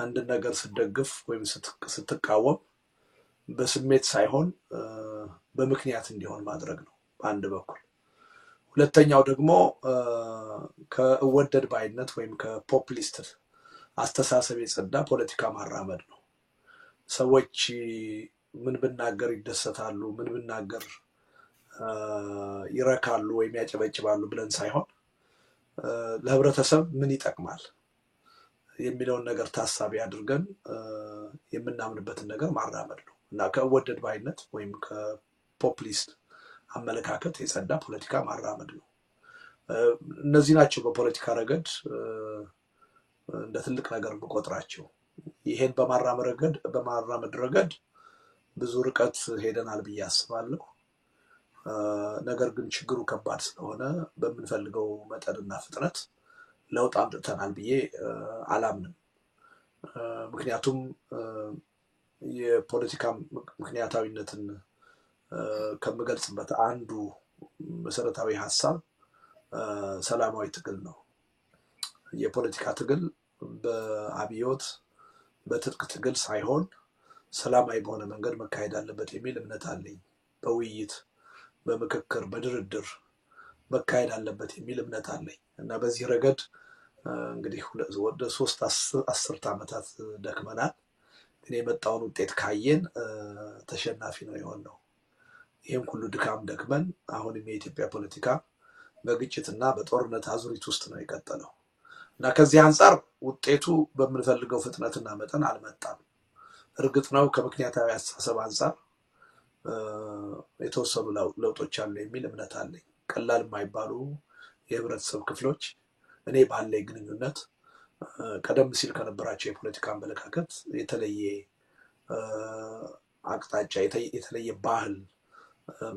አንድ ነገር ስትደግፍ ወይም ስትቃወም በስሜት ሳይሆን በምክንያት እንዲሆን ማድረግ ነው በአንድ በኩል። ሁለተኛው ደግሞ ከወደድ ባይነት ወይም ከፖፑሊስት አስተሳሰብ የጸዳ ፖለቲካ ማራመድ ነው። ሰዎች ምን ብናገር ይደሰታሉ፣ ምን ብናገር ይረካሉ ወይም ያጨበጭባሉ ብለን ሳይሆን ለህብረተሰብ ምን ይጠቅማል የሚለውን ነገር ታሳቢ አድርገን የምናምንበትን ነገር ማራመድ ነው እና ከወደድ ባይነት ወይም ከፖፑሊስት አመለካከት የጸዳ ፖለቲካ ማራመድ ነው። እነዚህ ናቸው በፖለቲካ እንደ ትልቅ ነገር መቆጥራቸው። ይሄን በማራመድ ረገድ ብዙ ርቀት ሄደናል ብዬ አስባለሁ። ነገር ግን ችግሩ ከባድ ስለሆነ በምንፈልገው መጠንና ፍጥነት ለውጥ አምጥተናል ብዬ አላምንም። ምክንያቱም የፖለቲካ ምክንያታዊነትን ከምገልጽበት አንዱ መሰረታዊ ሐሳብ ሰላማዊ ትግል ነው። የፖለቲካ ትግል በአብዮት በትጥቅ ትግል ሳይሆን ሰላማዊ በሆነ መንገድ መካሄድ አለበት የሚል እምነት አለኝ። በውይይት በምክክር በድርድር መካሄድ አለበት የሚል እምነት አለኝ እና በዚህ ረገድ እንግዲህ ወደ 3 አስርት ዓመታት ደክመናል። ግን የመጣውን ውጤት ካየን ተሸናፊ ነው የሆነው። ይሄም ሁሉ ድካም ደክመን አሁንም የኢትዮጵያ ፖለቲካ በግጭትና በጦርነት አዙሪት ውስጥ ነው የቀጠለው እና ከዚህ አንፃር ውጤቱ በምንፈልገው ፍጥነትና መጠን አልመጣም። እርግጥ ነው ከምክንያታዊ አስተሳሰብ አንፃር የተወሰኑ ለውጦች አሉ የሚል እምነት አለኝ። ቀላል የማይባሉ የህብረተሰብ ክፍሎች እኔ ባለኝ ግንኙነት ቀደም ሲል ከነበራቸው የፖለቲካ አመለካከት የተለየ አቅጣጫ የተለየ ባህል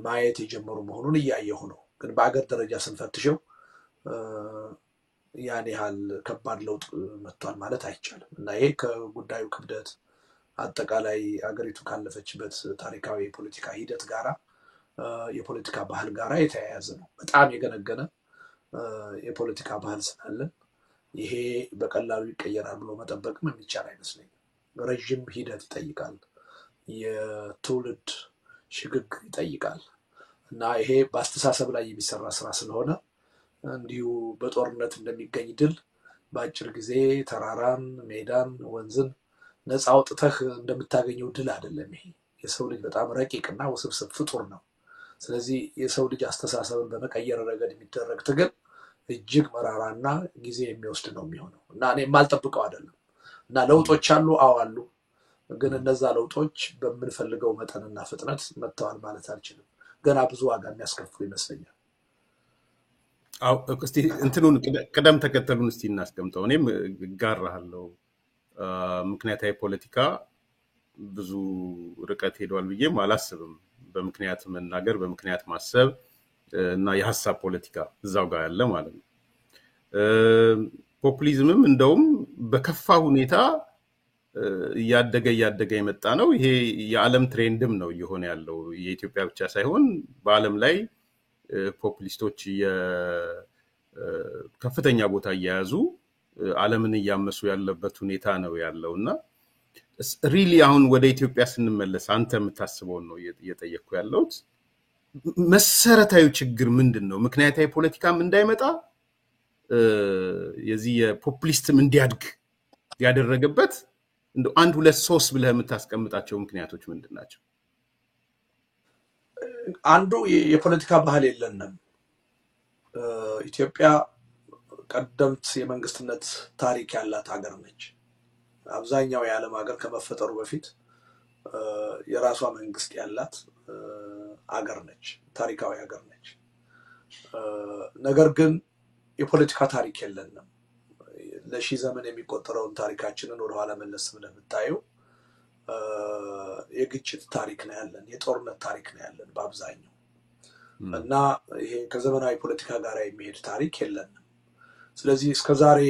ማየት የጀመሩ መሆኑን እያየሁ ነው። ግን በአገር ደረጃ ስንፈትሸው ያን ያህል ከባድ ለውጥ መጥቷል ማለት አይቻልም እና ይሄ ከጉዳዩ ክብደት አጠቃላይ አገሪቱ ካለፈችበት ታሪካዊ የፖለቲካ ሂደት ጋራ የፖለቲካ ባህል ጋራ የተያያዘ ነው። በጣም የገነገነ የፖለቲካ ባህል ስላለን ይሄ በቀላሉ ይቀየራል ብሎ መጠበቅም የሚቻል አይመስለኝም። ረጅም ሂደት ይጠይቃል፣ የትውልድ ሽግግር ይጠይቃል እና ይሄ በአስተሳሰብ ላይ የሚሰራ ስራ ስለሆነ እንዲሁ በጦርነት እንደሚገኝ ድል በአጭር ጊዜ ተራራን፣ ሜዳን፣ ወንዝን ነፃ አውጥተህ እንደምታገኘው ድል አይደለም። ይሄ የሰው ልጅ በጣም ረቂቅና ውስብስብ ፍጡር ነው። ስለዚህ የሰው ልጅ አስተሳሰብን በመቀየር ረገድ የሚደረግ ትግል እጅግ መራራና ጊዜ የሚወስድ ነው የሚሆነው እና እኔ የማልጠብቀው አይደለም እና ለውጦች አሉ። አሉ። ግን እነዛ ለውጦች በምንፈልገው መጠንና ፍጥነት መጥተዋል ማለት አልችልም። ገና ብዙ ዋጋ የሚያስከፍሉ ይመስለኛል። እስቲ እንትኑን ቅደም ተከተሉን እስቲ እናስቀምጠው። እኔም ጋራሃለሁ። ምክንያታዊ ፖለቲካ ብዙ ርቀት ሄዷል ብዬም አላስብም። በምክንያት መናገር፣ በምክንያት ማሰብ እና የሐሳብ ፖለቲካ እዛው ጋር ያለ ማለት ነው። ፖፑሊዝምም እንደውም በከፋ ሁኔታ እያደገ የመጣ ነው። ይሄ የዓለም ትሬንድም ነው እየሆነ ያለው። የኢትዮጵያ ብቻ ሳይሆን በዓለም ላይ ፖፑሊስቶች ከፍተኛ ቦታ እየያዙ ዓለምን እያመሱ ያለበት ሁኔታ ነው ያለውና ሪሊ አሁን ወደ ኢትዮጵያ ስንመለስ አንተ የምታስበውን ነው እየጠየቅኩ ያለሁት። መሰረታዊ ችግር ምንድነው? ምክንያታዊ ፖለቲካም እንዳይመጣ የዚህ የፖፑሊስትም እንዲያድግ ያደረገበት እንደ 1 2 3 ብለህ የምታስቀምጣቸው ምክንያቶች ምንድናቸው? አንዱ የፖለቲካ ባህል የለንም። ኢትዮጵያ ቀደምት የመንግስትነት ታሪክ ያላት ሀገር ነች። አብዛኛው የዓለም ሀገር ከመፈጠሩ በፊት የራሷ መንግስት ያላት ሀገር ነች፣ ታሪካዊ ሀገር ነች። ነገር ግን የፖለቲካ ታሪክ የለንም። ለሺህ ዘመን የሚቆጠረውን ታሪካችንን ወደኋላ መለስ ብለህ ብታየው የግጭት ታሪክ ነው ያለን፣ የጦርነት ታሪክ ነው ያለን በአብዛኛው እና ይሄ ከዘመናዊ ፖለቲካ ጋር የሚሄድ ታሪክ የለንም። ስለዚህ እስከዛሬ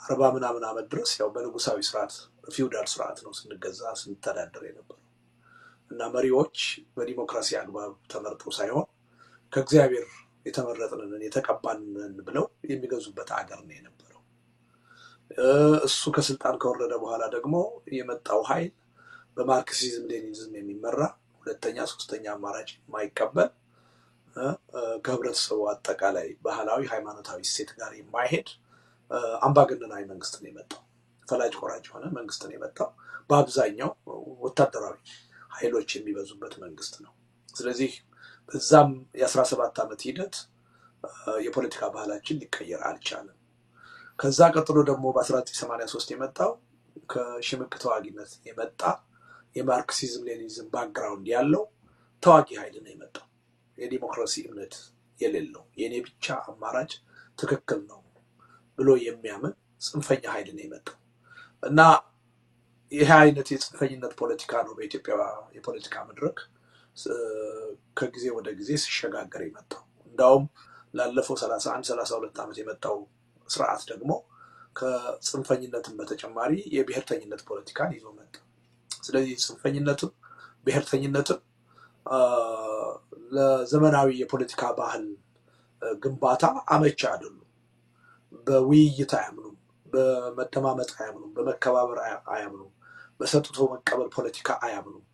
40 ምናምን ዓመት ድረስ ያው በንጉሳዊ ስርዓት ፊውዳል ስርዓት ነው ስንገዛ ስንተዳደር የነበረው እና መሪዎች በዲሞክራሲ አግባብ ተመርጠው ሳይሆን ከእግዚአብሔር የተመረጥንን የተቀባንን ብለው የሚገዙበት ሀገር ነው የነበረው። እሱ ከስልጣን ከወረደ በኋላ ደግሞ የመጣው ኃይል በማርክሲዝም ሌኒኒዝም የሚመራ ሁለተኛ ሶስተኛ አማራጭ የማይቀበል ከህብረተሰቡ አጠቃላይ ባህላዊ ሃይማኖታዊ እሴት ጋር የማይሄድ አምባገነናዊ መንግስት ነው የመጣው። ፈላጭ ቆራጭ የሆነ መንግስት ነው የመጣው። በአብዛኛው ወታደራዊ ኃይሎች የሚበዙበት መንግስት ነው። ስለዚህ በዛም የ17 ዓመት ሂደት የፖለቲካ ባህላችን ሊቀየር አልቻለም። ከዛ ቀጥሎ ደግሞ በ1983 የመጣው ከሽምቅ ተዋጊነት የመጣ የማርክሲዝም ሌኒኒዝም ባክግራውንድ ያለው ተዋጊ ኃይል ነው የመጣው። የዲሞክራሲ እምነት የሌለው የኔ ብቻ አማራጭ ትክክል ነው ብሎ የሚያምን ጽንፈኛ ኃይል ነው የመጣው እና ይሄ አይነት የጽንፈኝነት ፖለቲካ ነው በኢትዮጵያ የፖለቲካ መድረክ ከጊዜ ወደ ጊዜ ሲሸጋገር የመጣው። እንዳውም ላለፈው 31 32 ዓመት የመጣው ስርዓት ደግሞ ከጽንፈኝነትም በተጨማሪ የብሔርተኝነት ፖለቲካን ይዞ መጣ። ስለዚህ ጽንፈኝነትም ብሔርተኝነትም ለዘመናዊ የፖለቲካ ባህል ግንባታ አመቺ አይደሉም። በውይይት አያምኑም፣ በመደማመጥ አያምኑም፣ በመከባበር አያምኑም፣ በሰጥቶ መቀበል ፖለቲካ አያምኑም።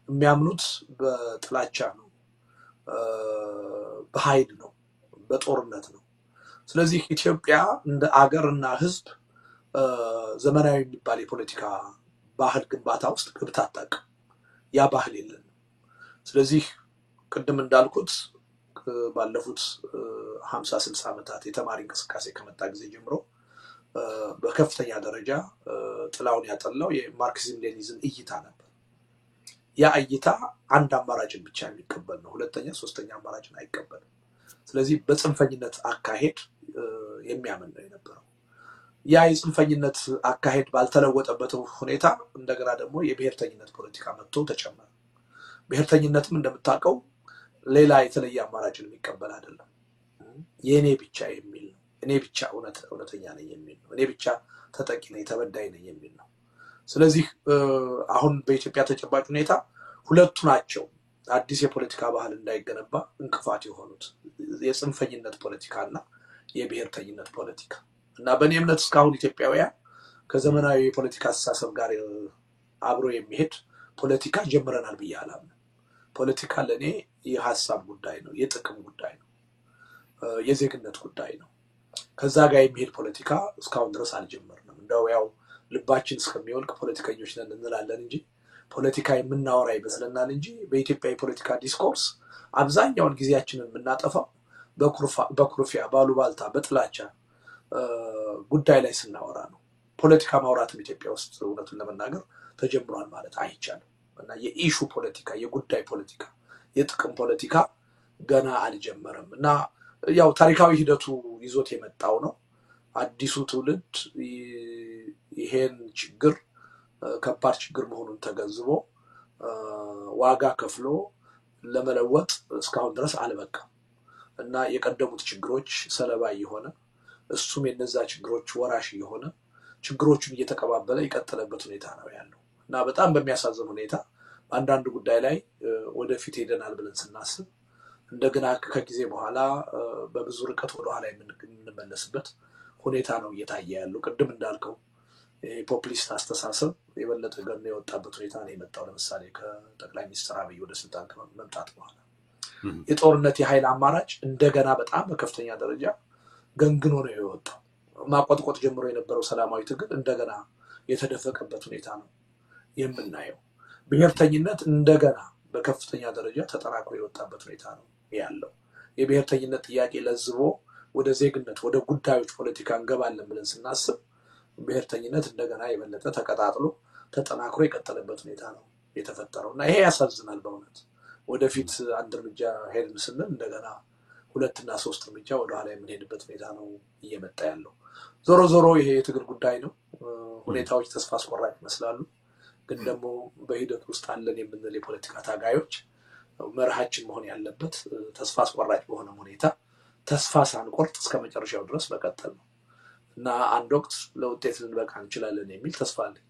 የሚያምኑት በጥላቻ ነው፣ በኃይል ነው፣ በጦርነት ነው። ስለዚህ ኢትዮጵያ እንደ አገርና ህዝብ ዘመናዊ የሚባል የፖለቲካ ባህል ግንባታ ውስጥ ገብታ አታውቅም። ያ ባህል የለንም። ስለዚህ ቅድም እንዳልኩት ባለፉት 50-60 ዓመታት የተማሪ እንቅስቃሴ ከመጣ ጊዜ ጀምሮ በከፍተኛ ደረጃ ጥላውን ያጠላው የማርክሲዝም ሌኒኒዝም እይታ ነበር። ያ እይታ አንድ አማራጭን ብቻ የሚቀበል ነው፣ ሁለተኛ ሶስተኛ አማራጭን አይቀበልም። ስለዚህ በጽንፈኝነት አካሄድ የሚያምን ነው የነበረው። ያ የጽንፈኝነት አካሄድ ባልተለወጠበት ሁኔታ እንደገና ደግሞ የብሔርተኝነት ፖለቲካ መጥቶ ተጨመረ። ብሔርተኝነትም እንደምታውቀው ሌላ የተለየ አማራጭን የሚቀበል አይደለም። የእኔ ብቻ የሚል ነው። እኔ ብቻ እውነተኛ ነኝ የሚል ነው። እኔ ብቻ ተጠቂ ነኝ፣ ተበዳይ ነኝ የሚል ነው። ስለዚህ አሁን በኢትዮጵያ ተጨባጭ ሁኔታ ሁለቱ ናቸው አዲስ የፖለቲካ ባህል እንዳይገነባ እንቅፋት የሆኑት፣ የጽንፈኝነት ፖለቲካና የብሔርተኝነት ፖለቲካ እና በእኔ እምነት እስካሁን ኢትዮጵያውያን ከዘመናዊ የፖለቲካ አስተሳሰብ ጋር አብሮ የሚሄድ ፖለቲካ ጀምረናል ብዬ አላምንም። ፖለቲካ ለእኔ የሀሳብ ጉዳይ ነው፣ የጥቅም ጉዳይ ነው፣ የዜግነት ጉዳይ ነው። ከዛ ጋር የሚሄድ ፖለቲካ እስካሁን ድረስ አልጀመርንም። እንደው ያው ልባችን እስከሚወልቅ ፖለቲከኞች ነን እንላለን እንጂ ፖለቲካ የምናወራ ይመስለናል እንጂ በኢትዮጵያ የፖለቲካ ዲስኮርስ አብዛኛውን ጊዜያችንን የምናጠፋው በኩርፊያ፣ ባሉባልታ፣ በጥላቻ ጉዳይ ላይ ስናወራ ነው። ፖለቲካ ማውራትም ኢትዮጵያ ውስጥ እውነቱን ለመናገር ተጀምሯል ማለት አይቻልም እና የኢሹ ፖለቲካ፣ የጉዳይ ፖለቲካ፣ የጥቅም ፖለቲካ ገና አልጀመረም እና ያው ታሪካዊ ሂደቱ ይዞት የመጣው ነው። አዲሱ ትውልድ ይሄን ችግር ከባድ ችግር መሆኑን ተገንዝቦ ዋጋ ከፍሎ ለመለወጥ እስካሁን ድረስ አልበቃም እና የቀደሙት ችግሮች ሰለባ የሆነ እሱም የነዛ ችግሮች ወራሽ የሆነ ችግሮቹን እየተቀባበለ የቀጠለበት ሁኔታ ነው ያለው እና በጣም በሚያሳዝን ሁኔታ በአንዳንድ ጉዳይ ላይ ወደፊት ሄደናል ብለን ስናስብ እንደገና ከጊዜ በኋላ በብዙ ርቀት ወደኋላ የምንመለስበት ሁኔታ ነው እየታየ ያለው። ቅድም እንዳልከው የፖፑሊስት አስተሳሰብ የበለጠ ገኖ የወጣበት ሁኔታ ነው የመጣው። ለምሳሌ ከጠቅላይ ሚኒስትር አብይ ወደ ስልጣን ከመምጣት በኋላ የጦርነት የኃይል አማራጭ እንደገና በጣም በከፍተኛ ደረጃ ገንግኖ ነው የወጣው። ማቆጥቆጥ ጀምሮ የነበረው ሰላማዊ ትግል እንደገና የተደፈቀበት ሁኔታ ነው የምናየው። ብሔርተኝነት እንደገና በከፍተኛ ደረጃ ተጠናክሮ የወጣበት ሁኔታ ነው ያለው። የብሔርተኝነት ጥያቄ ለዝቦ ወደ ዜግነት፣ ወደ ጉዳዮች ፖለቲካ እንገባለን ብለን ስናስብ ብሔርተኝነት እንደገና የበለጠ ተቀጣጥሎ ተጠናክሮ የቀጠለበት ሁኔታ ነው የተፈጠረው እና ይሄ ያሳዝናል በእውነት። ወደፊት አንድ እርምጃ ሄድን ስንል እንደገና 2 እና 3 እርምጃ ወደኋላ የምንሄድበት ሁኔታ ነው እየመጣ ያለው። ዞሮ ዞሮ ይሄ የትግል ጉዳይ ነው። ሁኔታዎች ተስፋ አስቆራጭ ይመስላሉ፣ ግን ደግሞ በሂደት ውስጥ አለን የምንል የፖለቲካ ታጋዮች መርሃችን መሆን ያለበት ተስፋ አስቆራጭ በሆነ ሁኔታ ተስፋ ሳንቆርጥ እስከ መጨረሻው ድረስ መቀጠል ነው እና አንድ ወቅት ለውጤት ልንበቃ እንችላለን የሚል ተስፋ አለኝ።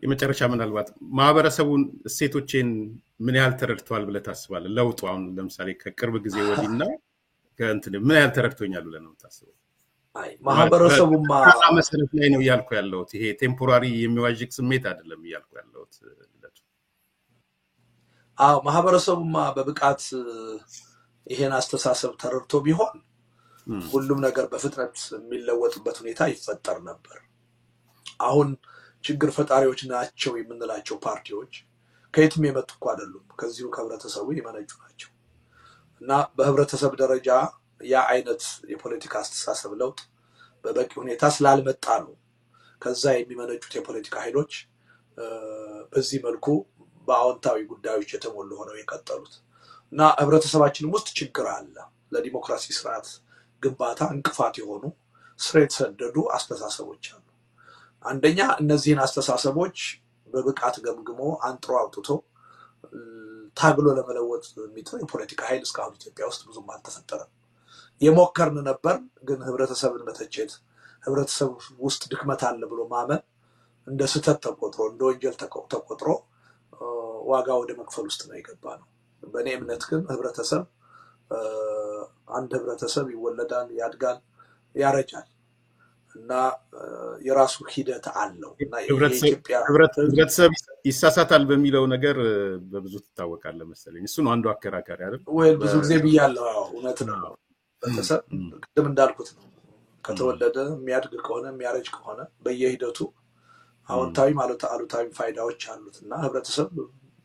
የመጨረሻ ምናልባት ማህበረሰቡን እሴቶችን ምን ያህል ተረድተዋል ብለህ ታስባለህ? ለውጡ አሁን ለምሳሌ ከቅርብ ጊዜ ወዲህና ከእንትን ምን ያህል ተረድቶኛል ብለህ ነው የምታስበው? አይ ማህበረሰቡማ በቃላ መሰረት ላይ ነው እያልኩ ያለሁት። ይሄ ቴምፖራሪ የሚዋዥቅ ስሜት አይደለም እያልኩ ያለሁት። አዎ ማህበረሰቡማ በብቃት ይሄን አስተሳሰብ ተረድቶ ቢሆን ሁሉም ነገር በፍጥነት የሚለወጥበት ሁኔታ ይፈጠር ነበር። አሁን ችግር ፈጣሪዎች ናቸው የምንላቸው ፓርቲዎች ከየትም የመጡ እኮ አይደሉም፣ ከዚሁ ከህብረተሰቡ የመነጩ ናቸው። እና በህብረተሰብ ደረጃ ያ አይነት የፖለቲካ አስተሳሰብ ለውጥ በበቂ ሁኔታ ስላልመጣ ነው ከዛ የሚመነጩት የፖለቲካ ኃይሎች በዚህ መልኩ በአዎንታዊ ጉዳዮች የተሞሉ ሆነው የቀጠሉት። እና ህብረተሰባችን ውስጥ ችግር አለ። ለዲሞክራሲ ስርዓት ግንባታ እንቅፋት የሆኑ ስር የተሰደዱ አስተሳሰቦች አሉ። አንደኛ እነዚህን አስተሳሰቦች በብቃት ገምግሞ አንጥሮ አውጥቶ ታግሎ ለመለወጥ የሚጥር የፖለቲካ ኃይል እስካሁን ኢትዮጵያ ውስጥ ብዙም አልተፈጠረም። የሞከርን ነበር፣ ግን ህብረተሰብን መተቸት፣ ህብረተሰብ ውስጥ ድክመት አለ ብሎ ማመን እንደ ስህተት ተቆጥሮ እንደ ወንጀል ተቆጥሮ ዋጋ ወደ መክፈል ውስጥ ነው የገባ ነው። በእኔ እምነት ግን ህብረተሰብ አንድ ህብረተሰብ ይወለዳል፣ ያድጋል፣ ያረጃል እና የራሱ ሂደት አለው። እና የኢትዮጵያ ህብረተሰብ ይሳሳታል በሚለው ነገር በብዙ ትታወቃለህ መሰለኝ። እሱ ነው አንዱ አከራካሪ አይደል ወይ? ብዙ ጊዜ ብያለሁ። እውነት ነው። ህብረተሰብ ቅድም እንዳልኩት ነው፣ ከተወለደ የሚያድግ ከሆነ የሚያረጅ ከሆነ በየሂደቱ አዎንታዊ ማለት አሉታዊ ፋይዳዎች አሉት እና ህብረተሰብ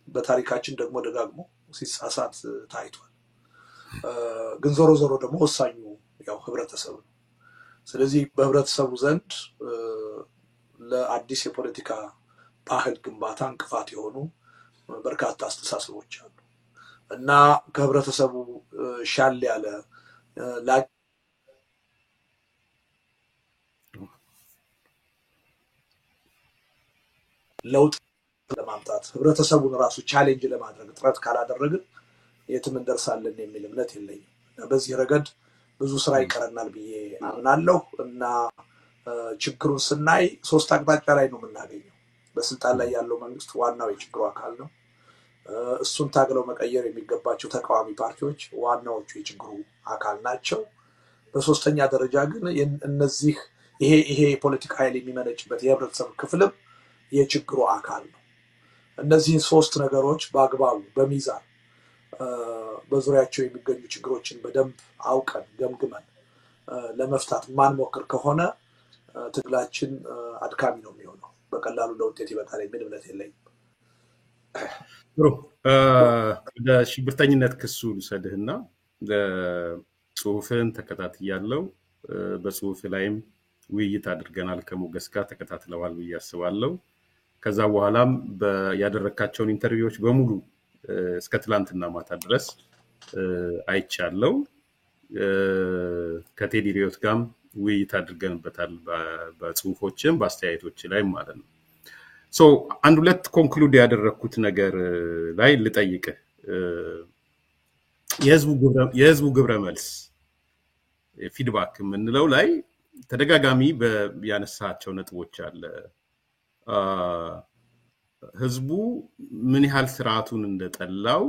በታሪካችን ደግሞ ደጋግሞ ሲሳሳት ታይቷል። ግን ዞሮ ዞሮ ደግሞ ወሳኙ ያው ህብረተሰብ ነው። ስለዚህ በህብረተሰቡ ዘንድ ለአዲስ የፖለቲካ ባህል ግንባታ እንቅፋት የሆኑ በርካታ አስተሳሰቦች አሉ እና ከህብረተሰቡ ሻል ያለ ለውጥ ለማምጣት ህብረተሰቡን ራሱ ቻሌንጅ ለማድረግ ጥረት ካላደረግን የትም እንደርሳለን የሚል እምነት የለኝም። በዚህ ረገድ ብዙ ስራ ይቀረናል ብዬ አምናለሁ እና ችግሩን ስናይ ሶስት አቅጣጫ ላይ ነው የምናገኘው። በስልጣን ላይ ያለው መንግስት ዋናው የችግሩ አካል ነው። እሱን ታግለው መቀየር የሚገባቸው ተቃዋሚ ፓርቲዎች ዋናዎቹ የችግሩ አካል ናቸው። በሶስተኛ ደረጃ ግን እነዚህ ይሄ የፖለቲካ ኃይል የሚመነጭበት የህብረተሰብ ክፍልም የችግሩ አካል ነው። እነዚህን ሶስት ነገሮች በአግባቡ በሚዛን በዙሪያቸው የሚገኙ ችግሮችን በደንብ አውቀን ገምግመን ለመፍታት ማንሞክር ከሆነ ትግላችን አድካሚ ነው የሚሆነው። በቀላሉ ለውጤት ይበቃል የሚል እምነት የለኝም። ጥሩ። ወደ ሽብርተኝነት ክሱ ልውሰድህና ጽሁፍን ተከታትያለሁ። በጽሁፍ ላይም ውይይት አድርገናል ከሞገስ ጋር ተከታትለዋል ብዬ አስባለሁ። ከዛ በኋላም ያደረካቸውን ኢንተርቪዎች በሙሉ እስከ ትላንትና ማታ ድረስ አይቻለሁ። ከቴዲ ሪዮት ጋርም ውይይት አድርገንበታል በጽሁፎችም በአስተያየቶች ላይ ማለት ነው። ሶ አንድ ሁለት ኮንክሉድ ያደረኩት ነገር ላይ ልጠይቅህ። የህዝቡ ግብረ መልስ ፊድባክ የምንለው ላይ ተደጋጋሚ ያነሳቸው ነጥቦች አለ። ህዝቡ ምን ያህል ስርዓቱን እንደጠላው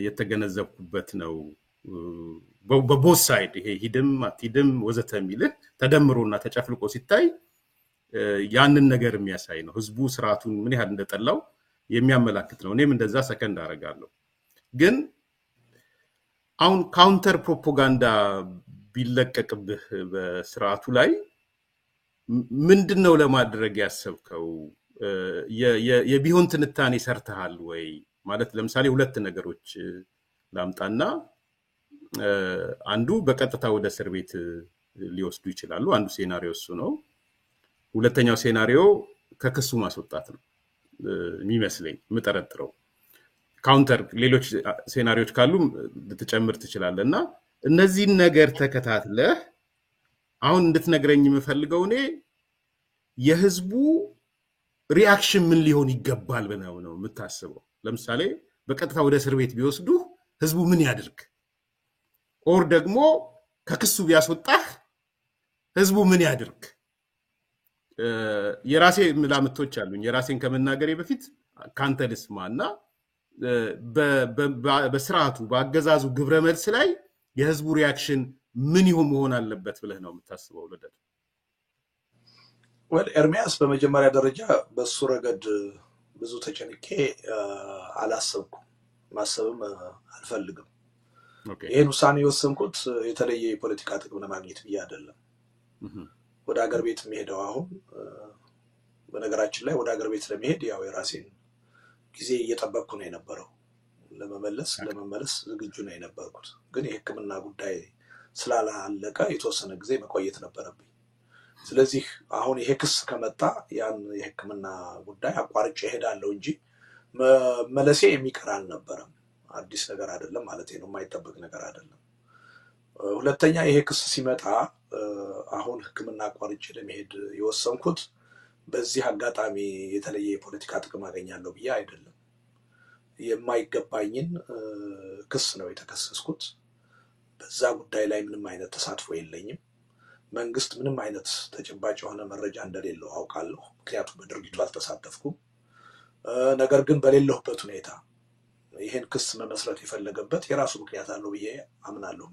የተገነዘብኩበት ነው። በቦት ሳይድ ይሄ ሂድም አትሂድም ወዘተ የሚልህ ተደምሮና ተጨፍልቆ ሲታይ ያንን ነገር የሚያሳይ ነው። ህዝቡ ስርዓቱን ምን ያህል እንደጠላው የሚያመላክት ነው። እኔም እንደዛ ሰከንድ አደርጋለሁ። ግን አሁን ካውንተር ፕሮፓጋንዳ ቢለቀቅብህ በስርዓቱ ላይ ምንድነው ለማድረግ ያሰብከው? የቢሆን ትንታኔ ሰርተሃል ወይ? ማለት ለምሳሌ ሁለት ነገሮች ላምጣና አንዱ በቀጥታ ወደ እስር ቤት ሊወስዱ ይችላሉ። አንዱ ሴናሪዮ እሱ ነው። ሁለተኛው ሴናሪዮ ከክሱ ማስወጣት ነው የሚመስለኝ የምጠረጥረው። ካውንተር ሌሎች ሴናሪዮች ካሉ ልትጨምር ትችላለህ እና እነዚህን ነገር ተከታትለህ አሁን እንድትነግረኝ የምፈልገው እኔ የህዝቡ ሪአክሽን ምን ሊሆን ይገባል ብለው ነው የምታስበው? ለምሳሌ በቀጥታ ወደ እስር ቤት ቢወስዱ ህዝቡ ምን ያድርግ? ኦር ደግሞ ከክሱ ቢያስወጣህ ህዝቡ ምን ያድርግ? የራሴ ምላምቶች አሉኝ። የራሴን ከመናገሬ በፊት ካንተ ልስማና በስርዓቱ በአገዛዙ ግብረ መልስ ላይ የህዝቡ ሪአክሽን ምን ይሁን መሆን አለበት ብለህ ነው የምታስበው ልደቱ? ኤርሚያስ በመጀመሪያ ደረጃ በሱ ረገድ ብዙ ተጨንቄ አላሰብኩም፣ ማሰብም አልፈልግም። ይህን ውሳኔ የወሰንኩት የተለየ የፖለቲካ ጥቅም ለማግኘት ብዬ አይደለም። ወደ ሀገር ቤት የሚሄደው አሁን በነገራችን ላይ ወደ ሀገር ቤት ለመሄድ ያው የራሴን ጊዜ እየጠበቅኩ ነው የነበረው። ለመመለስ ዝግጁ ነው የነበርኩት። ግን የሕክምና ጉዳይ ስላላለቀ የተወሰነ ጊዜ መቆየት ነበረብኝ። ስለዚህ አሁን ይሄ ክስ ከመጣ ያን የሕክምና ጉዳይ አቋርጬ እሄዳለሁ እንጂ መመለሴ የሚቀር አልነበረም። አዲስ ነገር አይደለም ማለት ነው፣ የማይጠበቅ ነገር አይደለም። ሁለተኛ ይሄ ክስ ሲመጣ አሁን ሕክምና አቋርጬ ለመሄድ የወሰንኩት በዚህ አጋጣሚ የተለየ የፖለቲካ ጥቅም አገኛለሁ ብዬ አይደለም። የማይገባኝን ክስ ነው የተከሰስኩት። በዛ ጉዳይ ላይ ምንም አይነት ተሳትፎ የለኝም። መንግስት ምንም አይነት ተጨባጭ የሆነ መረጃ እንደሌለው አውቃለሁ፣ ምክንያቱም በድርጊቱ አልተሳተፍኩም። ነገር ግን በሌለሁበት ሁኔታ ይህን ክስ መመስረት የፈለገበት የራሱ ምክንያት አለው ብዬ አምናለሁ።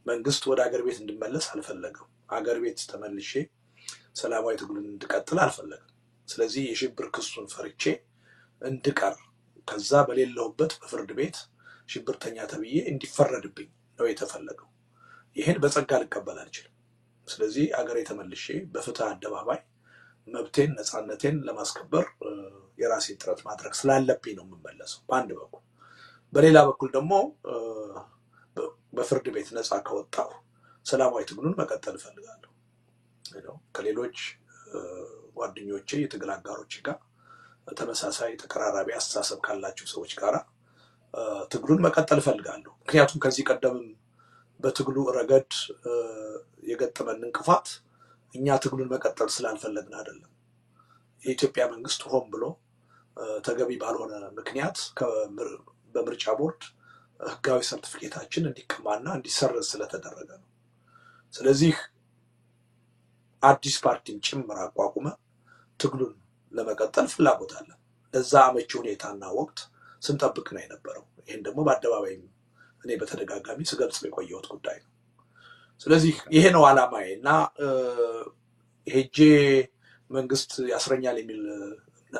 መንግስት ወደ አገር ቤት እንድመለስ አልፈለገም። አገር ቤት ተመልሼ ሰላማዊ ትግሉን እንድቀጥል አልፈለግም። ስለዚህ የሽብር ክሱን ፈርቼ እንድቀር ከዛ በሌለሁበት በፍርድ ቤት ሽብርተኛ ተብዬ እንዲፈረድብኝ ነው የተፈለገው። ይህን በጸጋ ልቀበል አልችልም። ስለዚህ አገሬ ተመልሼ በፍትህ አደባባይ መብቴን ነፃነቴን ለማስከበር የራሴን ጥረት ማድረግ ስላለብኝ ነው የምመለሰው በአንድ በኩል። በሌላ በኩል ደግሞ በፍርድ ቤት ነፃ ከወጣሁ ሰላማዊ ትግሉን መቀጠል እፈልጋለሁ። ከሌሎች ጓደኞቼ የትግል አጋሮቼ ጋር ተመሳሳይ ተቀራራቢ አስተሳሰብ ካላቸው ሰዎች ጋር ትግሉን መቀጠል እፈልጋለሁ። ምክንያቱም ከዚህ ቀደምም በትግሉ ረገድ የገጠመን እንቅፋት እኛ ትግሉን መቀጠል ስላልፈለግን አይደለም። የኢትዮጵያ መንግስት ሆን ብሎ ተገቢ ባልሆነ ምክንያት በምርጫ ቦርድ ህጋዊ ሰርቲፊኬታችን እንዲቀማና እንዲሰረዝ ስለተደረገ ነው። ስለዚህ አዲስ ፓርቲን ጭምር አቋቁመ ትግሉን ለመቀጠል ፍላጎት አለ። ለዛ አመቺ ሁኔታና ወቅት ስንጠብቅ ነው የነበረው። ይህን ደግሞ በአደባባይ እኔ በተደጋጋሚ ስገልጽ የቆየሁት ጉዳይ ነው። ስለዚህ ይሄ ነው ዓላማዬ እና ሄጄ መንግስት ያስረኛል የሚል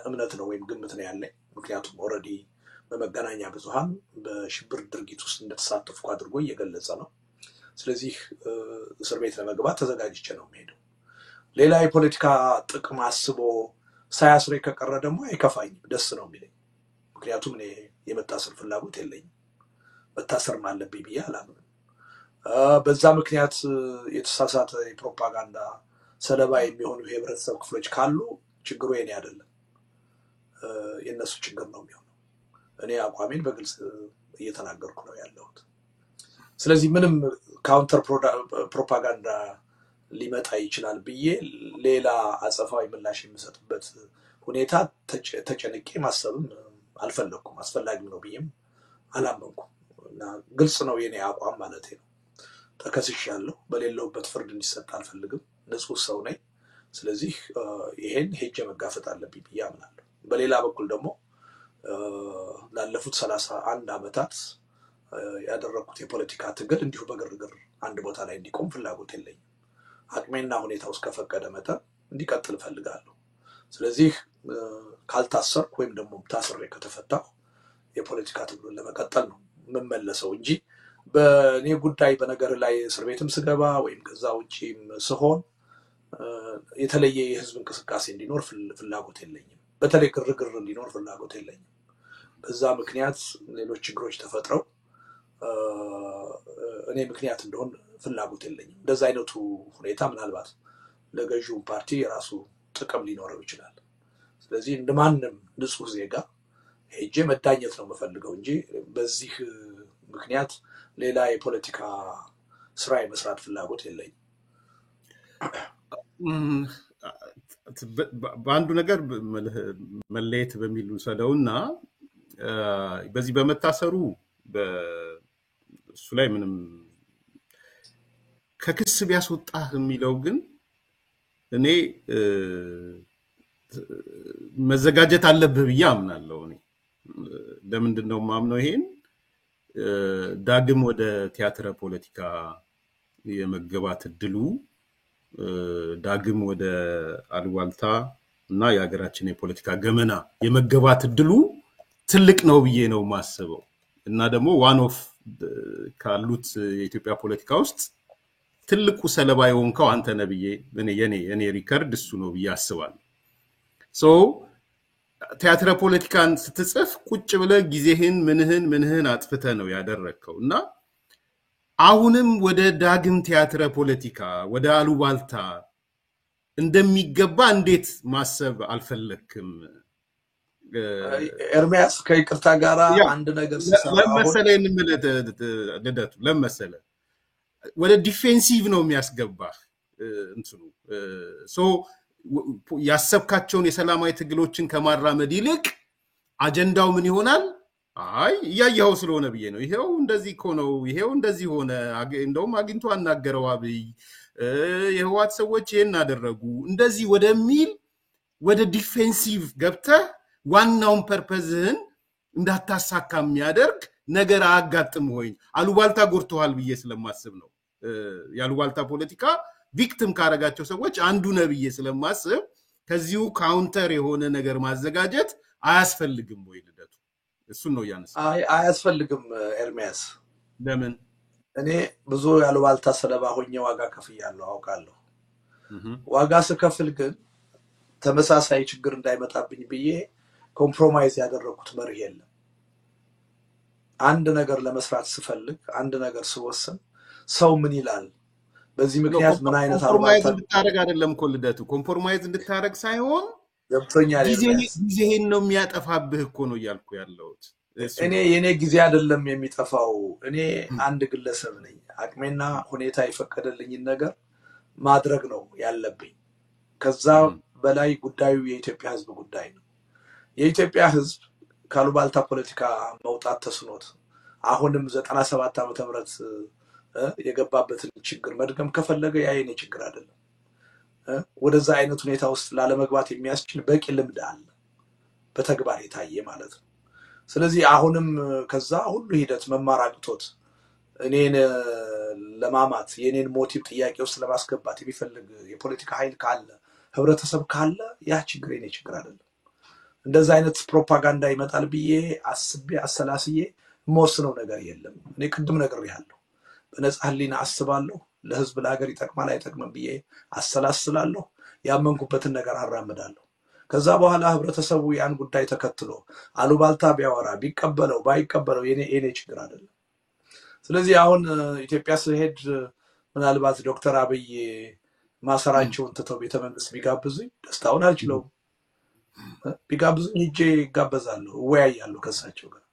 እምነት ነው ወይም ግምት ነው ያለኝ። ምክንያቱም ኦልሬዲ በመገናኛ ብዙሃን በሽብር ድርጊት ውስጥ እንደተሳተፍኩ አድርጎ እየገለጸ ነው። ስለዚህ እስር ቤት ለመግባት ተዘጋጅቼ ነው የምሄደው። ሌላ የፖለቲካ ጥቅም አስቦ ሳያስሬ ከቀረ ደግሞ አይከፋኝም፣ ደስ ነው የሚለኝ። ምክንያቱም እኔ የመታሰር ፍላጎት የለኝም፣ መታሰርም አለብኝ ብዬ አላምንም። በዛ ምክንያት የተሳሳተ የፕሮፓጋንዳ ሰለባ የሚሆኑ የህብረተሰብ ክፍሎች ካሉ ችግሩ የኔ አይደለም፣ የነሱ ችግር ነው የሚሆነው። እኔ አቋሜን በግልጽ እየተናገርኩ ነው ያለሁት። ስለዚህ ምንም ካውንተር ፕሮፓጋንዳ ሊመጣ ይችላል ብዬ ሌላ አጸፋዊ ምላሽ የምሰጥበት ሁኔታ ተጨንቄ ማሰብም አልፈለኩም፣ አስፈላጊም ነው ብዬም አላመንኩም። እና ግልጽ ነው የኔ አቋም ማለት ነው። ተከስሻለሁ፣ በሌለውበት ፍርድ እንዲሰጥ አልፈልግም፣ ንጹህ ሰው ነኝ። ስለዚህ ይሄን ሄጄ መጋፈጥ አለብኝ ብዬ አምናለሁ። በሌላ በኩል ደግሞ ላለፉት 31 ዓመታት ያደረኩት የፖለቲካ ትግል እንዲሁ በግርግር አንድ ቦታ ላይ እንዲቆም ፍላጎት የለኝም። አቅሜና ሁኔታው እስከፈቀደ መጠን እንዲቀጥል እፈልጋለሁ። ስለዚህ ካልታሰርኩ ወይም ደግሞ ታስሬ ከተፈታሁ የፖለቲካ ትግሉን ለመቀጠል ነው የምመለሰው እንጂ በእኔ ጉዳይ በነገር ላይ እስር ቤትም ስገባ ወይም ከዛ ውጭም ስሆን የተለየ የህዝብ እንቅስቃሴ እንዲኖር ፍላጎት የለኝም። በተለይ ግርግር እንዲኖር ፍላጎት የለኝም። በዛ ምክንያት ሌሎች ችግሮች ተፈጥረው እኔ ምክንያት እንደሆን ፍላጎት የለኝም። እንደዛ አይነቱ ሁኔታ ምናልባት ለገዢው ፓርቲ የራሱ ጥቅም ሊኖረው ይችላል። ስለዚህ እንደማንም ንጹህ ዜጋ ሄጄ መዳኘት ነው የምፈልገው እንጂ በዚህ ምክንያት ሌላ የፖለቲካ ስራ የመስራት ፍላጎት የለኝም። በአንዱ ነገር መለየት በሚል ሰደውና በዚህ በመታሰሩ እሱ ላይ ምንም ከክስ ቢያስወጣህ የሚለው ግን እኔ መዘጋጀት አለብህ ብዬ አምናለሁ። እኔ ለምንድን ነው የማምነው? ይሄን ዳግም ወደ ቲያትር ፖለቲካ የመገባት እድሉ ዳግም ወደ አሉባልታ እና የሀገራችን የፖለቲካ ገመና የመገባት እድሉ ትልቅ ነው ብዬ ነው ማስበው እና ደግሞ ዋን ኦፍ ካሉት የኢትዮጵያ ፖለቲካ ውስጥ ትልቁ ሰለባ የሆንከው አንተ ነህ ብዬ የኔ ሪከርድ እሱ ነው ብዬ አስባለሁ። ሶ ቲያትር ፖለቲካን ስትጽፍ ቁጭ ብለህ ጊዜህን ምንህን አጥፍተህ ነው ያደረከው እና አሁንም ወደ ዳግም ቲያትር ፖለቲካ ወደ አሉባልታ እንደሚገባ እንዴት ማሰብ አልፈለክም? ኤርሚያስ ከይቅርታ ጋር አንድ ነገር ሲሰራ ለምሳሌ ልደቱ ለምሳሌ ወደ ዲፌንሲቭ ነው የሚያስገባህ እንትኑ ሶ ያሰብካቸውን የሰላማዊ ትግሎችን ከማራመድ ይልቅ አጀንዳው ምን ይሆናል? አይ ያያው ስለሆነ ብዬ ነው ይሄው እንደዚህ ነው ይሄው እንደዚህ ሆነ እንደውም አግኝቶ አናገረው አብይ የህዋት ሰዎች ይሄን አደረጉ እንደዚህ ወደሚል ወደ ዲፌንሲቭ ገብተህ ዋናውን ፐርፐዝህን እንዳታሳካ የሚያደርግ ነገር አጋጥም ሆይ አሉባልታ ጎርቶሃል ብዬ ስለማስብ ነው ያሉባልታ ፖለቲካ ቪክቲም ካረጋቸው ሰዎች አንዱ ነብዬ ስለማስብ ከዚሁ ካውንተር የሆነ ነገር ማዘጋጀት አያስፈልግም ወይ ልደቱ? እሱ ነው ያነሳ። አያስፈልግም ኤርሚያስ። ለምን? እኔ ብዙ ያሉባልታ ሰለባ ሆኜ ዋጋ ከፍያለሁ አውቃለሁ። ዋጋ ስከፍል ግን ተመሳሳይ ችግር እንዳይመጣብኝ ብዬ ኮምፕሮማይዝ ያደረኩት መርህ የለም። አንድ ነገር ለመስራት ስፈልግ አንድ ነገር ስወስን ሰው ምን ይላል በዚህ ምክንያት ምን አይነት ኮምፕሮማይዝ እንድታረግ አይደለም እኮ ልደቱ ኮምፕሮማይዝ እንድታረግ ሳይሆን ገብቶኛል ጊዜህን ነው የሚያጠፋብህ እኮ ነው ያልኩ ያለሁት። እኔ የኔ ጊዜ አይደለም የሚጠፋው እኔ አንድ ግለሰብ ነኝ አቅሜና ሁኔታ ይፈቀደልኝ ነገር ማድረግ ነው ያለብኝ ከዛ በላይ ጉዳዩ የኢትዮጵያ ህዝብ ጉዳይ ነው የኢትዮጵያ ህዝብ ካሉባልታ ፖለቲካ መውጣት ተስኖት አሁንም 97 ዓመተ ምህረት የገባበትን ችግር መድገም ከፈለገ ያ የኔ ችግር አይደለም ወደዛ አይነት ሁኔታ ውስጥ ላለመግባት የሚያስችል በቂ ልምድ አለ በተግባር የታየ ማለት ነው ስለዚህ አሁንም ከዛ ሁሉ ሂደት መማር አቅቶት እኔን ለማማት የኔን ሞቲቭ ጥያቄ ውስጥ ለማስገባት የሚፈልግ የፖለቲካ ኃይል ካለ ህብረተሰብ ካለ ያ ችግር የኔ ችግር አይደለም እንደዛ አይነት ፕሮፓጋንዳ ይመጣል ብዬ አስቤ አሰላስዬ ሞስነው ነገር የለም እኔ ቅድም ነገር ያለው በነጻ ህሊና አስባለሁ ለህዝብ ለሀገር ይጠቅማል አይጠቅምም ብዬ አሰላስላለሁ ያመንኩበትን ነገር አራምዳለሁ ከዛ በኋላ ህብረተሰቡ ያን ጉዳይ ተከትሎ አሉባልታ ቢያወራ ቢቀበለው ባይቀበለው የኔ ችግር አይደለም ስለዚህ አሁን ኢትዮጵያ ስሄድ ምናልባት ዶክተር አብይ ማሰራቸውን ተተው ቤተመንግስት ቢጋብዙኝ ደስታውን አልችለው ቢጋብዙኝ ሄጄ ይጋበዛለሁ ወያያለሁ ከሳቸው ጋር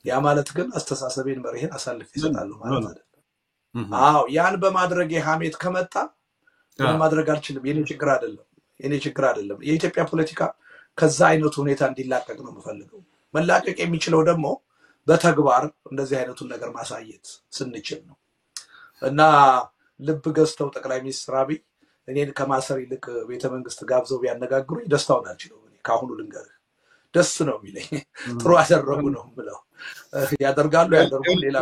ያ ማለት ግን አስተሳሰቤን መርሄን አሳልፍ ይሰጣሉ ማለት አይደለም አው ያን በማድረግ የሐሜት ከመጣ ማድረግ አልችልም የኔ ችግር አይደለም የኢትዮጵያ ፖለቲካ ከዛ አይነቱ ሁኔታ እንዲላቀቅ ነው የምፈልገው መላቀቅ የሚችለው ደግሞ በተግባር እንደዚህ አይነቱን ነገር ማሳየት ስንችል ነው እና ልብ ገዝተው ጠቅላይ ሚኒስትር አብይ እኔን ከማሰር ይልቅ ቤተመንግስት ጋብዘው ቢያነጋግሩኝ ደስታውን አልችለው ካሁኑ ልንገር ደስ ነው የሚለኝ ጥሩ አደረጉ ነው ብለው ያደርጋሉ ሌላ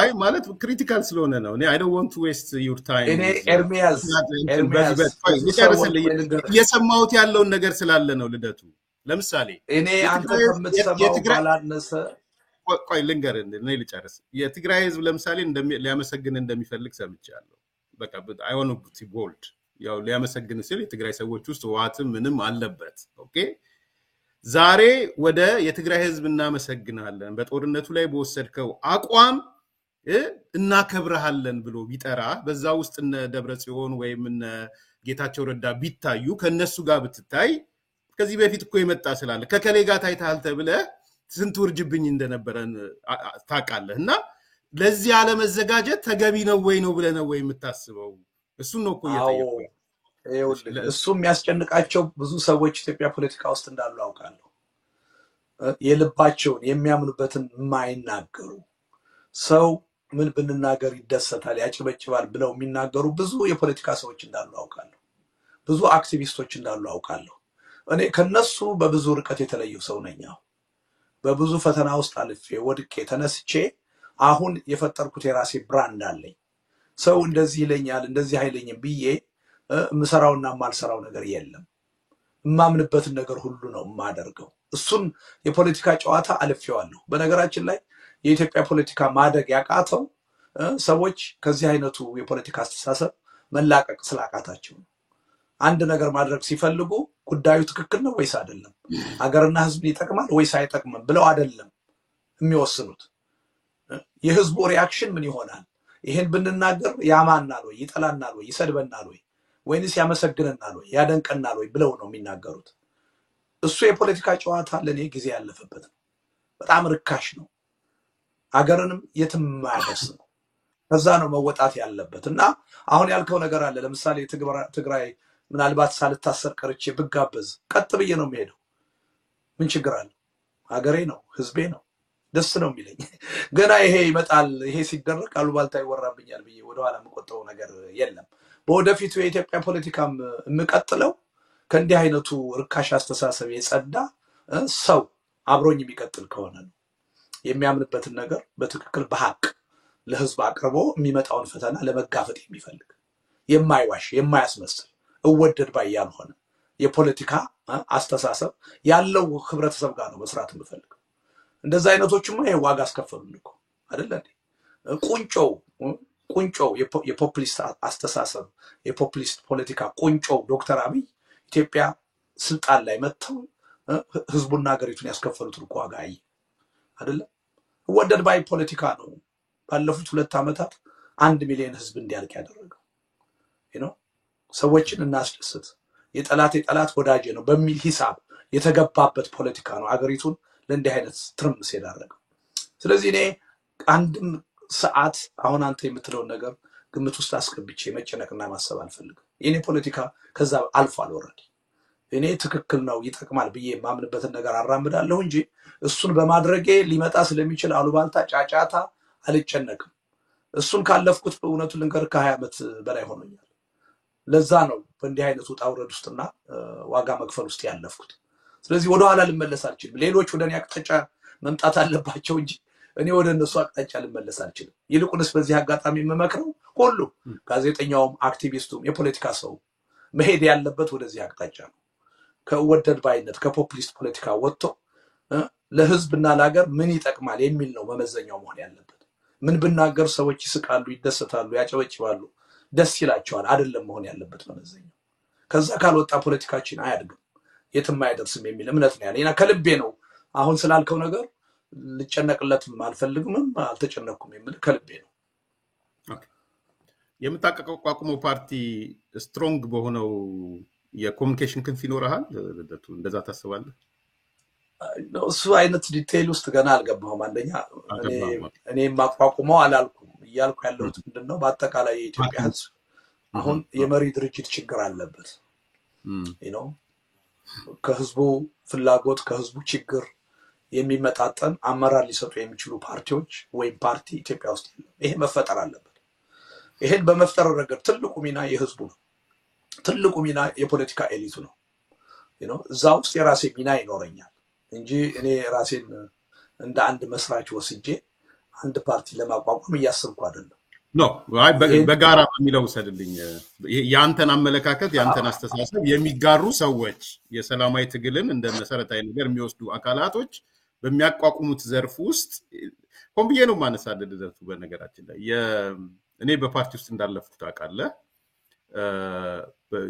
አይ ማለት ክሪቲካል ስለሆነ ነው እኔ I don't want to waste your time እኔ ኤርሚያስ የሰማሁት ያለውን ነገር ስላለ ነው ልደቱ ለምሳሌ እኔ አንተ ከምትሰማው ባላነሰ ቆይ ልንገር እኔ ልጨርስ የትግራይ ህዝብ ለምሳሌ ሊያመሰግን እንደሚፈልግ ሰምቻለሁ በቃ I want to be bold ያው ሊያመሰግን ሲል የትግራይ ሰዎች ውስጥ ዋትም ምንም አለበት ኦኬ ዛሬ ወደ የትግራይ ህዝብ እናመሰግናለን በጦርነቱ ላይ በወሰድከው አቋም እናከብረሃለን ብሎ ቢጠራ በዛ ውስጥ እነ ደብረጽዮን ወይም እነ ጌታቸው ረዳ ቢታዩ ከነሱ ጋር ብትታይ ከዚህ በፊት እኮ የመጣ ስላለ ከከሌ ጋር ታይታል ተብለ ስንት ውርጅብኝ እንደነበረን ታቃለህና ለዚህ ያለ መዘጋጀት ተገቢ ነው ወይ ነው ብለ ነው ወይ የምታስበው እሱ ነው እኮ የጠየቀው እሱ የሚያስጨንቃቸው ብዙ ሰዎች ኢትዮጵያ ፖለቲካ ውስጥ እንዳሉ አውቃለሁ የልባቸውን የሚያምኑበትን ማይናገሩ ሰው ምን ብንናገር ይደሰታል ያጭበጭባል ብለው የሚናገሩ ብዙ የፖለቲካ ሰዎች እንዳሉ አውቃለሁ ብዙ አክቲቪስቶች እንዳሉ አውቃለሁ እኔ ከነሱ በብዙ ርቀት የተለየው ሰው ነኝ በብዙ ፈተና ውስጥ አልፌ ወድቄ ተነስቼ አሁን የፈጠርኩት የራሴ ብራንድ አለኝ ሰው እንደዚህ ይለኛል እንደዚህ አይለኝም ብዬ ምሰራውና ማልሰራው ነገር የለም። ማምንበትን ነገር ሁሉ ነው ማደርገው። እሱን የፖለቲካ ጨዋታ አልፌዋለሁ። በነገራችን ላይ የኢትዮጵያ ፖለቲካ ማደግ ያቃተው ሰዎች ከዚህ አይነቱ የፖለቲካ አስተሳሰብ መላቀቅ ስላቃታቸው ነው። አንድ ነገር ማድረግ ሲፈልጉ ጉዳዩ ትክክል ነው ወይስ አይደለም፣ ሀገርና ህዝብ ይጠቅማል ወይስ አይጠቅምም ብለው አይደለም የሚወስኑት። የህዝቡ ሪአክሽን ምን ይሆናል፣ ይሄን ብንናገር ያማናል ወይ ይጠላናል ወይ ይሰድበናል ወይ ወይንስ ያመሰግነናል ወይ ያደንቀናል ወይ ብለው ነው የሚናገሩት። እሱ የፖለቲካ ጨዋታ ለኔ ጊዜ ያለፈበት ነው። በጣም ርካሽ ነው፣ ሀገርንም የትም ማያደርስ ነው። ከዛ ነው መወጣት ያለበት። እና አሁን ያልከው ነገር አለ። ለምሳሌ ትግራይ ምናልባት ሳልታሰር ቀርቼ ብጋበዝ ቀጥ ብዬ ነው የሚሄደው። ምን ችግር አለ? ሀገሬ ነው፣ ህዝቤ ነው፣ ደስ ነው የሚለኝ። ገና ይሄ ይመጣል፣ ይሄ ሲደረግ አሉባልታ ይወራብኛል ብዬ ወደኋላ የምቆጥረው ነገር የለም። በወደፊቱ የኢትዮጵያ ፖለቲካም የምቀጥለው ከእንዲህ አይነቱ ርካሽ አስተሳሰብ የጸዳ ሰው አብሮኝ የሚቀጥል ከሆነ ነው። የሚያምንበትን ነገር በትክክል በሐቅ ለህዝብ አቅርቦ የሚመጣውን ፈተና ለመጋፈጥ የሚፈልግ የማይዋሽ የማያስመስል እወደድ ባይ ያልሆነ የፖለቲካ አስተሳሰብ ያለው ህብረተሰብ ጋር ነው መስራት የምፈልገው። እንደዛ አይነቶችማ ይሄ ዋጋ አስከፈሉን እኮ አይደል እንዴ? ቁንጮው የፖፑሊስት አስተሳሰብ የፖፑሊስት ፖለቲካ ቁንጮው ዶክተር አብይ ኢትዮጵያ ስልጣን ላይ መጥተው ህዝቡና ሀገሪቱን ያስከፈሉትን ዋጋ አይደል? እወደድ ባይ ፖለቲካ ነው ባለፉት 2 ዓመታት 1 ሚሊዮን ህዝብ እንዲያልቅ ያደረገው። ሰዎችን እናስደስት፣ የጠላት ወዳጅ ነው በሚል ሂሳብ የተገባበት ፖለቲካ ነው ሀገሪቱን ለእንዲህ አይነት ትርምስ የዳረገው። ስለዚህ እኔ አንድም ሰዓት አሁን አንተ የምትለውን ነገር ግምት ውስጥ አስገብቼ መጨነቅና ማሰብ አልፈልግም። የኔ ፖለቲካ ከዛ አልፏል ኦልሬዲ። እኔ ትክክል ነው ይጠቅማል ብዬ የማምንበትን ነገር አራምዳለሁ እንጂ እሱን በማድረጌ ሊመጣ ስለሚችል አሉባልታ ጫጫታ አልጨነቅም። እሱን ካለፍኩት በእውነቱ ልንገር ከ20 ዓመት በላይ ሆኖኛል። ለዛ ነው በእንዲህ አይነት ውጣ ውረድ ውስጥና ዋጋ መክፈል ውስጥ ያለፍኩት። ስለዚህ ወደኋላ ልመለስ አልችልም። ሌሎች ወደኔ አቅጣጫ መምጣት አለባቸው እንጂ እኔ ወደ እነሱ አቅጣጫ ልመለስ አልችልም። ይልቁንስ በዚህ አጋጣሚ የምመክረው ሁሉ ጋዜጠኛውም አክቲቪስቱም የፖለቲካ ሰው መሄድ ያለበት ወደዚህ አቅጣጫ ነው። ከወደድ ባይነት ከፖፑሊስት ፖለቲካ ወጥቶ ለህዝብና ለሀገር ምን ይጠቅማል የሚል ነው መመዘኛው መሆን ያለበት። ምን ብናገር ሰዎች ይስቃሉ፣ ይደሰታሉ፣ ያጨበጭባሉ፣ ደስ ይላቸዋል አይደለም መሆን ያለበት መመዘኛው። ከዛ ካልወጣ ፖለቲካችን አያድግም፣ የትም አይደርስም የሚል እምነት ነው ያለኝ። ከልቤ ነው። አሁን ስላልከው ነገር ልጨነቅለትም አልፈልግምም አልተጨነቅኩም የሚል ከልቤ ነው። የምታቋቁመው ፓርቲ ስትሮንግ በሆነው የኮሙኒኬሽን ክንፍ ይኖርሃል? እንደዛ ታስባለህ? እሱ አይነት ዲቴይል ውስጥ ገና አልገባሁም። አንደኛ እኔ ማቋቁመው አላልኩም። እያልኩ ያለሁት ምንድነው በአጠቃላይ የኢትዮጵያ ህዝብ አሁን የመሪ ድርጅት ችግር አለበት። ከህዝቡ ፍላጎት ከህዝቡ ችግር የሚመጣጠን አመራር ሊሰጡ የሚችሉ ፓርቲዎች ወይም ፓርቲ ኢትዮጵያ ውስጥ የለም። ይሄ መፈጠር አለበት። ይሄን በመፍጠር ረገድ ትልቁ ሚና የህዝቡ ነው። ትልቁ ሚና የፖለቲካ ኤሊቱ ነው። እዛ ውስጥ የራሴ ሚና ይኖረኛል እንጂ እኔ ራሴን እንደ አንድ መስራች ወስጄ አንድ ፓርቲ ለማቋቋም እያሰብኩ አይደለም። ኖ በጋራ በሚለው ሰድልኝ ያንተን አመለካከት ያንተን አስተሳሰብ የሚጋሩ ሰዎች የሰላማዊ ትግልን እንደ መሰረታዊ ነገር የሚወስዱ አካላቶች በሚያቋቁሙት ዘርፍ ውስጥ ኮምቢዬ ነው ማነሳደድ ዘርፉ። በነገራችን ላይ እኔ በፓርቲ ውስጥ እንዳለፍኩት አውቃለሁ።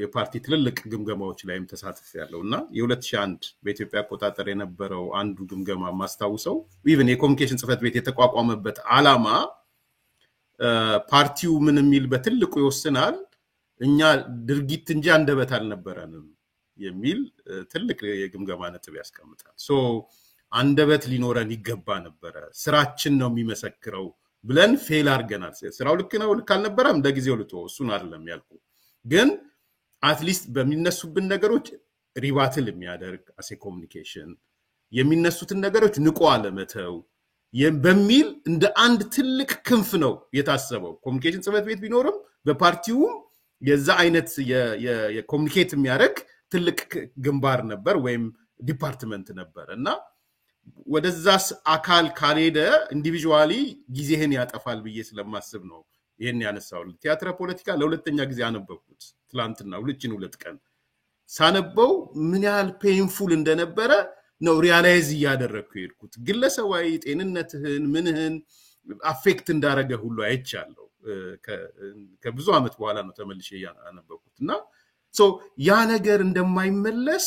የፓርቲ ትልልቅ ግምገማዎች ላይም ተሳትፍ ያለውና የ2001 በኢትዮጵያ አቆጣጠር የነበረው አንዱ ግምገማ ማስታውሰው ኢቭን የኮሙኒኬሽን ጽህፈት ቤት የተቋቋመበት ዓላማ ፓርቲው ምን የሚል በትልቁ ይወስናል፣ እኛ ድርጊት እንጂ አንደበት አልነበረንም የሚል ትልቅ የግምገማ ነጥብ ያስቀምጣል። አንደበት ሊኖረን ይገባ ነበረ፣ ስራችን ነው የሚመሰክረው ብለን ፌል አድርገናል። ስራው ልክ ነው ልክ አልነበረም ለጊዜው ልተው እሱን አይደለም ያልኩ፣ ግን አትሊስት በሚነሱብን ነገሮች ሪባትል የሚያደርግ አሴ ኮሙኒኬሽን የሚነሱትን ነገሮች ንቆ አለመተው በሚል እንደ አንድ ትልቅ ክንፍ ነው የታሰበው። ኮሙኒኬሽን ጽህፈት ቤት ቢኖርም በፓርቲውም የዛ አይነት የኮሙኒኬት የሚያደርግ ትልቅ ግንባር ነበር ወይም ዲፓርትመንት ነበር እና ወደዛስ አካል ካልሄደ ኢንዲቪጁዋሊ ጊዜህን ያጠፋል ብዬ ስለማስብ ነው ይሄን ያነሳው ቲያትር ፖለቲካ ለሁለተኛ ጊዜ አነበብኩት ትላንትና ሁለት ቀን ሳነበው ምን ያህል ፔንፉል እንደነበረ ነው ሪያላይዝ ያደረኩት ሄድኩት ግለሰባዊ ጤንነትህን ምንህን አፌክት እንዳረገ ሁሉ አይቻለው ከብዙ አመት በኋላ ነው ተመልሼ ያነበብኩትና ሶ ያ ነገር እንደማይመለስ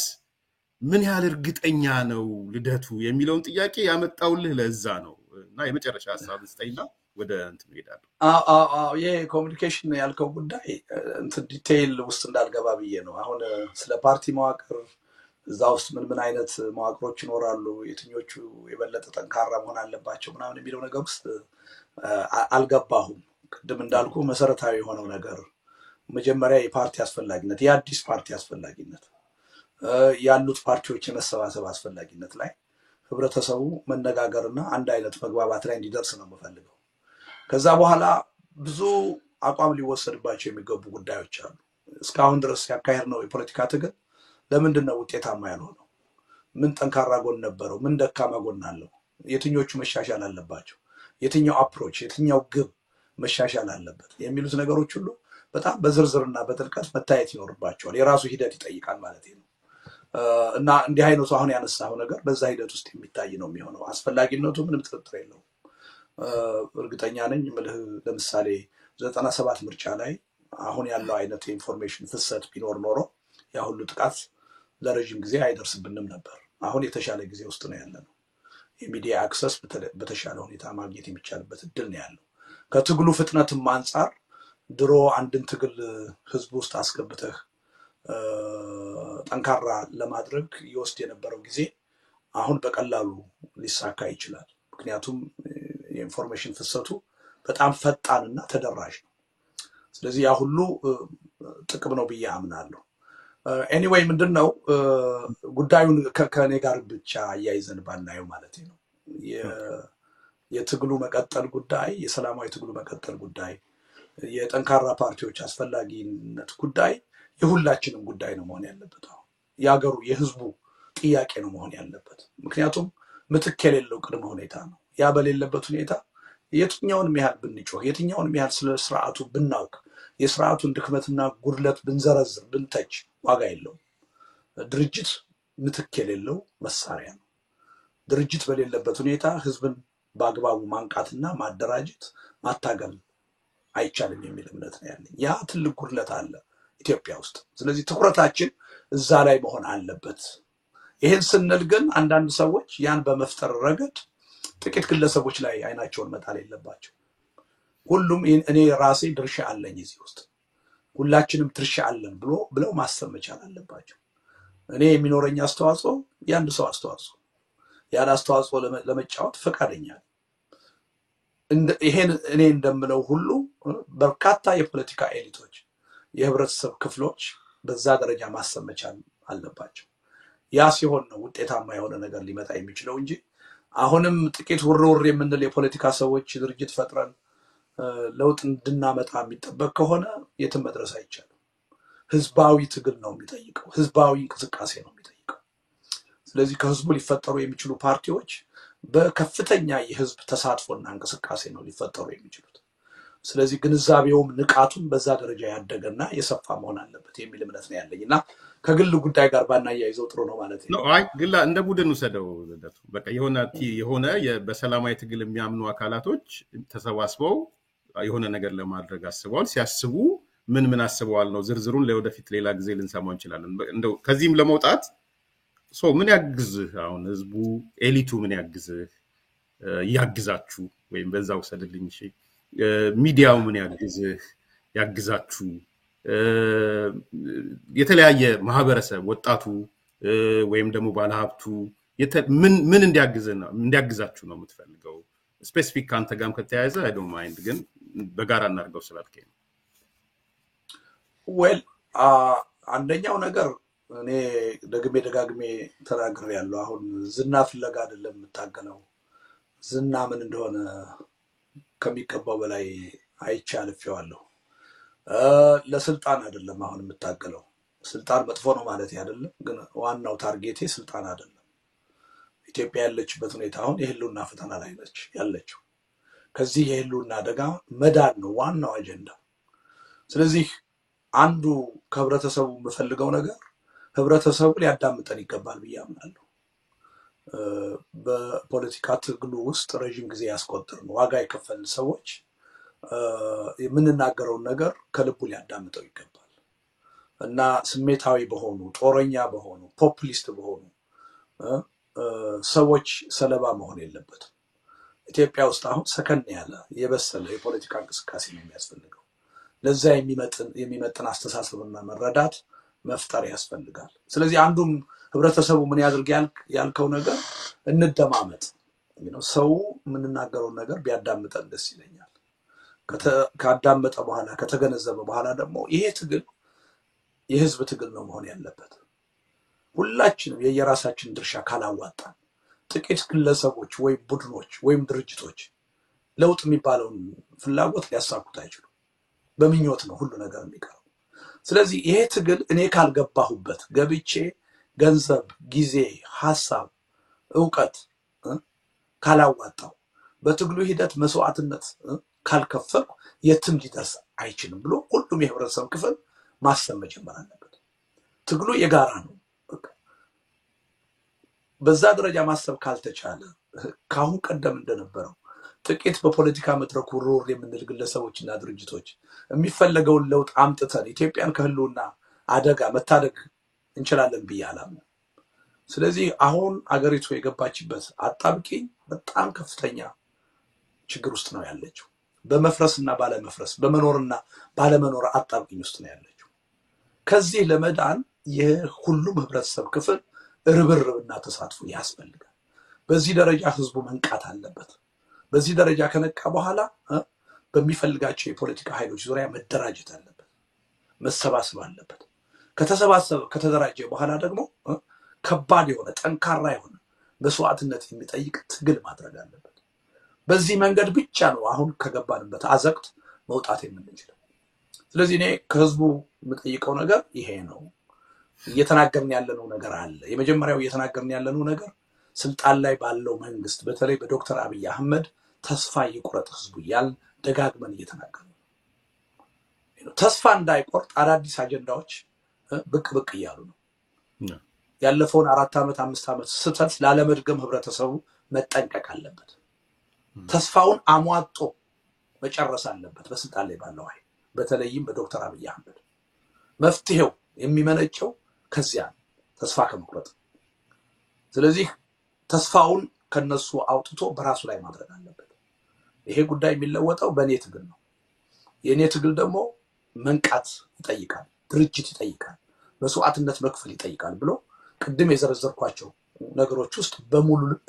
ምን ያህል እርግጠኛ ነው ልደቱ የሚለውን ጥያቄ ያመጣውልህ ለዛ ነው እና የመጨረሻ ሐሳብ ስጠይና ወደ እንትን ሄዳለሁ የኮሙኒኬሽን ያልከው ጉዳይ እንትን ዲቴይል ውስጥ እንዳልገባ ብዬ ነው አሁን ስለ ፓርቲ መዋቅር እዛ ውስጥ ምን አይነት መዋቅሮች ይኖራሉ የትኞቹ የበለጠ ጠንካራ መሆን አለባቸው ምናምን የሚለው ነገር ውስጥ አልገባሁም ቅድም እንዳልኩ መሰረታዊ የሆነው ነገር መጀመሪያ የፓርቲ አስፈላጊነት የአዲስ ፓርቲ አስፈላጊነት ያሉት ፓርቲዎች የመሰባሰብ አስፈላጊነት ላይ ህብረተሰቡ መነጋገርና አንድ አይነት መግባባት ላይ እንዲደርስ ነው የምፈልገው ከዛ በኋላ ብዙ አቋም ሊወሰድባቸው የሚገቡ ጉዳዮች አሉ እስካሁን ድረስ ያካሄድነው የፖለቲካ ትግል ለምንድነው ውጤታማ ያልሆነው ምን ጠንካራ ጎን ነበረው ምን ደካማ ጎን አለው የትኞቹ መሻሻል አለባቸው የትኛው አፕሮች የትኛው ግብ መሻሻል አለበት የሚሉት ነገሮች ሁሉ በጣም በዝርዝርና በጥልቀት መታየት ይኖርባቸዋል የራሱ ሂደት ይጠይቃል ማለት ነው እና እንዲህ አይነቱ አሁን ያነሳው ነገር በዛ ሂደት ውስጥ የሚታይ ነው የሚሆነው አስፈላጊነቱ ምንም ጥርጥር የለውም እርግጠኛ ነኝ ለምሳሌ 97 ምርጫ ላይ አሁን ያለው አይነት ኢንፎርሜሽን ፍሰት ቢኖር ኖሮ ያ ሁሉ ጥቃት ለረጅም ጊዜ አይደርስብንም ነበር አሁን የተሻለ ጊዜ ውስጥ ነው ያለነው የሚዲያ አክሰስ በተሻለ ሁኔታ ማግኘት የሚቻልበት እድል ነው ያለው ከትግሉ ፍጥነትም አንፃር ድሮ አንድን ትግል ህዝብ ውስጥ አስገብተህ ጠንካራ ለማድረግ ይወስድ የነበረው ጊዜ አሁን በቀላሉ ሊሳካ ይችላል ምክንያቱም የኢንፎርሜሽን ፍሰቱ በጣም ፈጣንና ተደራሽ ነው ስለዚህ ያ ሁሉ ጥቅም ነው ብዬ አምናለሁ ኤኒዌይ ምንድነው ጉዳዩን ከኔ ጋር ብቻ ያይዘን ባናየው ማለት ነው የትግሉ መቀጠል ጉዳይ የሰላማዊ ትግሉ መቀጠል ጉዳይ የጠንካራ ፓርቲዎች አስፈላጊነት ጉዳይ የሁላችንም ጉዳይ ነው መሆን ያለበት ያገሩ የህዝቡ ጥያቄ ነው መሆን ያለበት ምክንያቱም ምትክ የሌለው ቅድመ ሁኔታ ነው ያ በሌለበት ሁኔታ የትኛውንም ያህል ብንጮህ የትኛውንም ያህል ስለ ስርዓቱ ብናውቅ የስርዓቱን ድክመትና ጉድለት ብንዘረዝር ብንተች ዋጋ የለውም ድርጅት ምትክ የሌለው መሳሪያ ነው ድርጅት በሌለበት ሁኔታ ህዝብን በአግባቡ ማንቃትና ማደራጀት ማታገል አይቻልም የሚል እምነት ነው ያለኝ ያ ትልቅ ጉድለት አለ ኢትዮጵያ ውስጥ ስለዚህ ትኩረታችን እዛ ላይ መሆን አለበት ይሄን ስንል ግን አንዳንድ ሰዎች ያን በመፍጠር ረገድ ጥቂት ግለሰቦች ላይ አይናቸውን መጣል የለባቸው ሁሉም እኔ ራሴ ድርሻ አለኝ እዚህ ውስጥ ሁላችንም ድርሻ አለን ብለው ማሰብ መቻል አለባቸው እኔ የሚኖረኝ አስተዋጽኦ ያንድ ሰው አስተዋጽኦ ያን አስተዋጽኦ ለመጫወት ፈቃደኛ ይሄን እኔ እንደምለው ሁሉ በርካታ የፖለቲካ ኤሊቶች የህብረተሰብ ክፍሎች በዛ ደረጃ ማሰብ መቻል አለባቸው ያ ሲሆን ነው ውጤታማ የሆነ ነገር ሊመጣ የሚችለው እንጂ አሁንም ጥቂት ውርውር የምንል የፖለቲካ ሰዎች ድርጅት ፈጥረን ለውጥ እንድናመጣ የሚጠበቅ ከሆነ የትም መድረስ አይቻልም ህዝባዊ ትግል ነው የሚጠይቀው ህዝባዊ እንቅስቃሴ ነው የሚጠይቀው ስለዚህ ከህዝቡ ሊፈጠሩ የሚችሉ ፓርቲዎች በከፍተኛ የህዝብ ተሳትፎና እንቅስቃሴ ነው ሊፈጠሩ የሚችሉት ስለዚህ ግንዛቤውም ንቃቱም በዛ ደረጃ ያደገና የሰፋ መሆን አለበት የሚል እምነት ነው ያለኝና ከግል ጉዳይ ጋር ባናያይዘው ጥሩ ነው ማለት ነው አይ ግላ እንደ ቡድን ወሰደው ልደቱ በቃ የሆነ በሰላማዊ ትግል የሚያምኑ አካላቶች ተሰባስበው የሆነ ነገር ለማድረግ አስበዋል ሲያስቡ ምን አስበዋል ነው ዝርዝሩን ለወደፊት ሌላ ጊዜ ልንሰማው እንችላለን እንደው ከዚህም ለመውጣት ምን ያግዝህ አሁን ህዝቡ ኤሊቱ ምን ያግዛችሁ ወይም በዛው ሰደልኝ እሺ ሚዲያው ምን ያግዛችሁ የተለያየ ማህበረሰብ ወጣቱ ወይም ደግሞ ባለሀብቱ ምን እንዲያግዛችሁ ነው የምትፈልገው ስፔሲፊክ ካንተ ጋርም ከተያያዘ አይ ዶንት ማይንድ ግን በጋራ እናርገው ስላልከኝ ዌል አንደኛው ነገር እኔ ደጋግሜ ተናግሬያለሁ አሁን ዝና ፍለጋ አይደለም የምታገለው ዝና ምን እንደሆነ ከሚቀባው በላይ አይቻልፈዋለሁ ለስልጣን አይደለም አሁን የምታገለው ስልጣን መጥፎ ነው ማለት አይደለም ግን ዋናው ታርጌቴ ስልጣን አይደለም ኢትዮጵያ ያለችበት ሁኔታ አሁን የህልውና ፈተና ላይ ነች ያለችው ከዚህ የህልውና አደጋ መዳን ነው ዋናው አጀንዳ። ስለዚህ አንዱ ከህብረተሰቡ የምፈልገው ነገር ህብረተሰቡ ሊያዳምጠን ይገባል ብዬ አምናለሁ። በፖለቲካ ትግሉ ውስጥ ረዥም ጊዜ ያስቆጠርን ዋጋ የከፈልን ሰዎች የምንናገረውን ነገር ከልቡ ሊያዳምጠው ይገባል እና ስሜታዊ በሆኑ ጦረኛ በሆኑ ፖፑሊስት በሆኑ ሰዎች ሰለባ መሆን የለበትም። ኢትዮጵያ ውስጥ አሁን ሰከን ያለ የበሰለ የፖለቲካ እንቅስቃሴ ነው የሚያስፈልገው። ለዛ የሚመጥን አስተሳሰብና መረዳት መፍጠር ያስፈልጋል። ስለዚህ አንዱም ህብረተሰቡ ምን ያድርግ ያልከው ነገር እንደማመጥ ሰው የምንናገረውን ነገር ቢያዳምጠን ደስ ይለኛል። ካዳመጠ በኋላ ከተገነዘበ በኋላ ደግሞ ይሄ ትግል የህዝብ ትግል ነው መሆን ያለበት። ሁላችንም የየራሳችን ድርሻ ካላዋጣን ጥቂት ግለሰቦች ወይም ቡድኖች ወይም ድርጅቶች ለውጥ የሚባለውን ፍላጎት ሊያሳኩት አይችሉም። በምኞት ነው ሁሉ ነገር የሚቀረው። ስለዚህ ይሄ ትግል እኔ ካልገባሁበት ገብቼ ገንዘብ፣ ጊዜ፣ ሐሳብ፣ ዕውቀት ካላዋጣው በትግሉ ሂደት መስዋዕትነት ካልከፈልኩ የትም ሊደርስ አይችልም ብሎ ሁሉም የህብረተሰብ ክፍል ማሰብ መጀመር አለበት። ትግሉ የጋራ ነው። በዛ ደረጃ ማሰብ ካልተቻለ ካሁን ቀደም እንደነበረው ጥቂት በፖለቲካ መድረክ ውርውር የምንል ግለሰቦችና ድርጅቶች የሚፈለገውን ለውጥ አምጥተን ኢትዮጵያን ከህልውና አደጋ መታደግ እንችላለን ብዬ አላምንም። ስለዚህ አሁን አገሪቱ የገባችበት አጣብቂኝ በጣም ከፍተኛ ችግር ውስጥ ነው ያለችው። በመፍረስና ባለመፍረስ በመኖርና ባለመኖር አጣብቂኝ ውስጥ ነው ያለችው። ከዚህ ለመዳን የሁሉም ህብረተሰብ ክፍል ርብርብና ተሳትፎ ያስፈልጋል። በዚህ ደረጃ ህዝቡ መንቃት አለበት። በዚህ ደረጃ ከነቃ በኋላ በሚፈልጋቸው የፖለቲካ ኃይሎች ዙሪያ መደራጀት አለበት፣ መሰባሰብ አለበት። ከተሰባሰበ ከተደራጀ በኋላ ደግሞ ከባድ የሆነ ጠንካራ የሆነ መስዋዕትነት የሚጠይቅ ትግል ማድረግ አለበት። በዚህ መንገድ ብቻ ነው አሁን ከገባንበት አዘቅት መውጣት የምንችለው። ስለዚህ እኔ ከህዝቡ የምጠይቀው ነገር ይሄ ነው። እየተናገርን ያለነው ነገር አለ። የመጀመሪያው እየተናገርን ያለነው ነገር ስልጣን ላይ ባለው መንግስት በተለይ በዶክተር አብይ አህመድ ተስፋ ይቁረጥ ህዝቡ እያልን ደጋግመን እየተናገርን ነው። ተስፋ እንዳይቆርጥ አዳዲስ አጀንዳዎች ብቅ ብቅ እያሉ ነው። ያለፈውን 4 ዓመት 5 ዓመት ስህተት ላለመድገም ህብረተሰቡ መጠንቀቅ አለበት። ተስፋውን አሟጦ መጨረስ አለበት በስልጣን ላይ ባለው ኃይል በተለይም በዶክተር አብይ አህመድ። መፍትሄው የሚመነጨው ከዚያ ተስፋ ከመቁረጥ። ስለዚህ ተስፋውን ከነሱ አውጥቶ በራሱ ላይ ማድረግ አለበት። ይሄ ጉዳይ የሚለወጠው በእኔ ትግል ነው። የእኔ ትግል ደግሞ መንቃት ይጠይቃል፣ ድርጅት ይጠይቃል፣ መስዋዕትነት መክፈል ይጠይቃል ብሎ ቅድም የዘረዘርኳቸው ነገሮች ውስጥ በሙሉ ልብ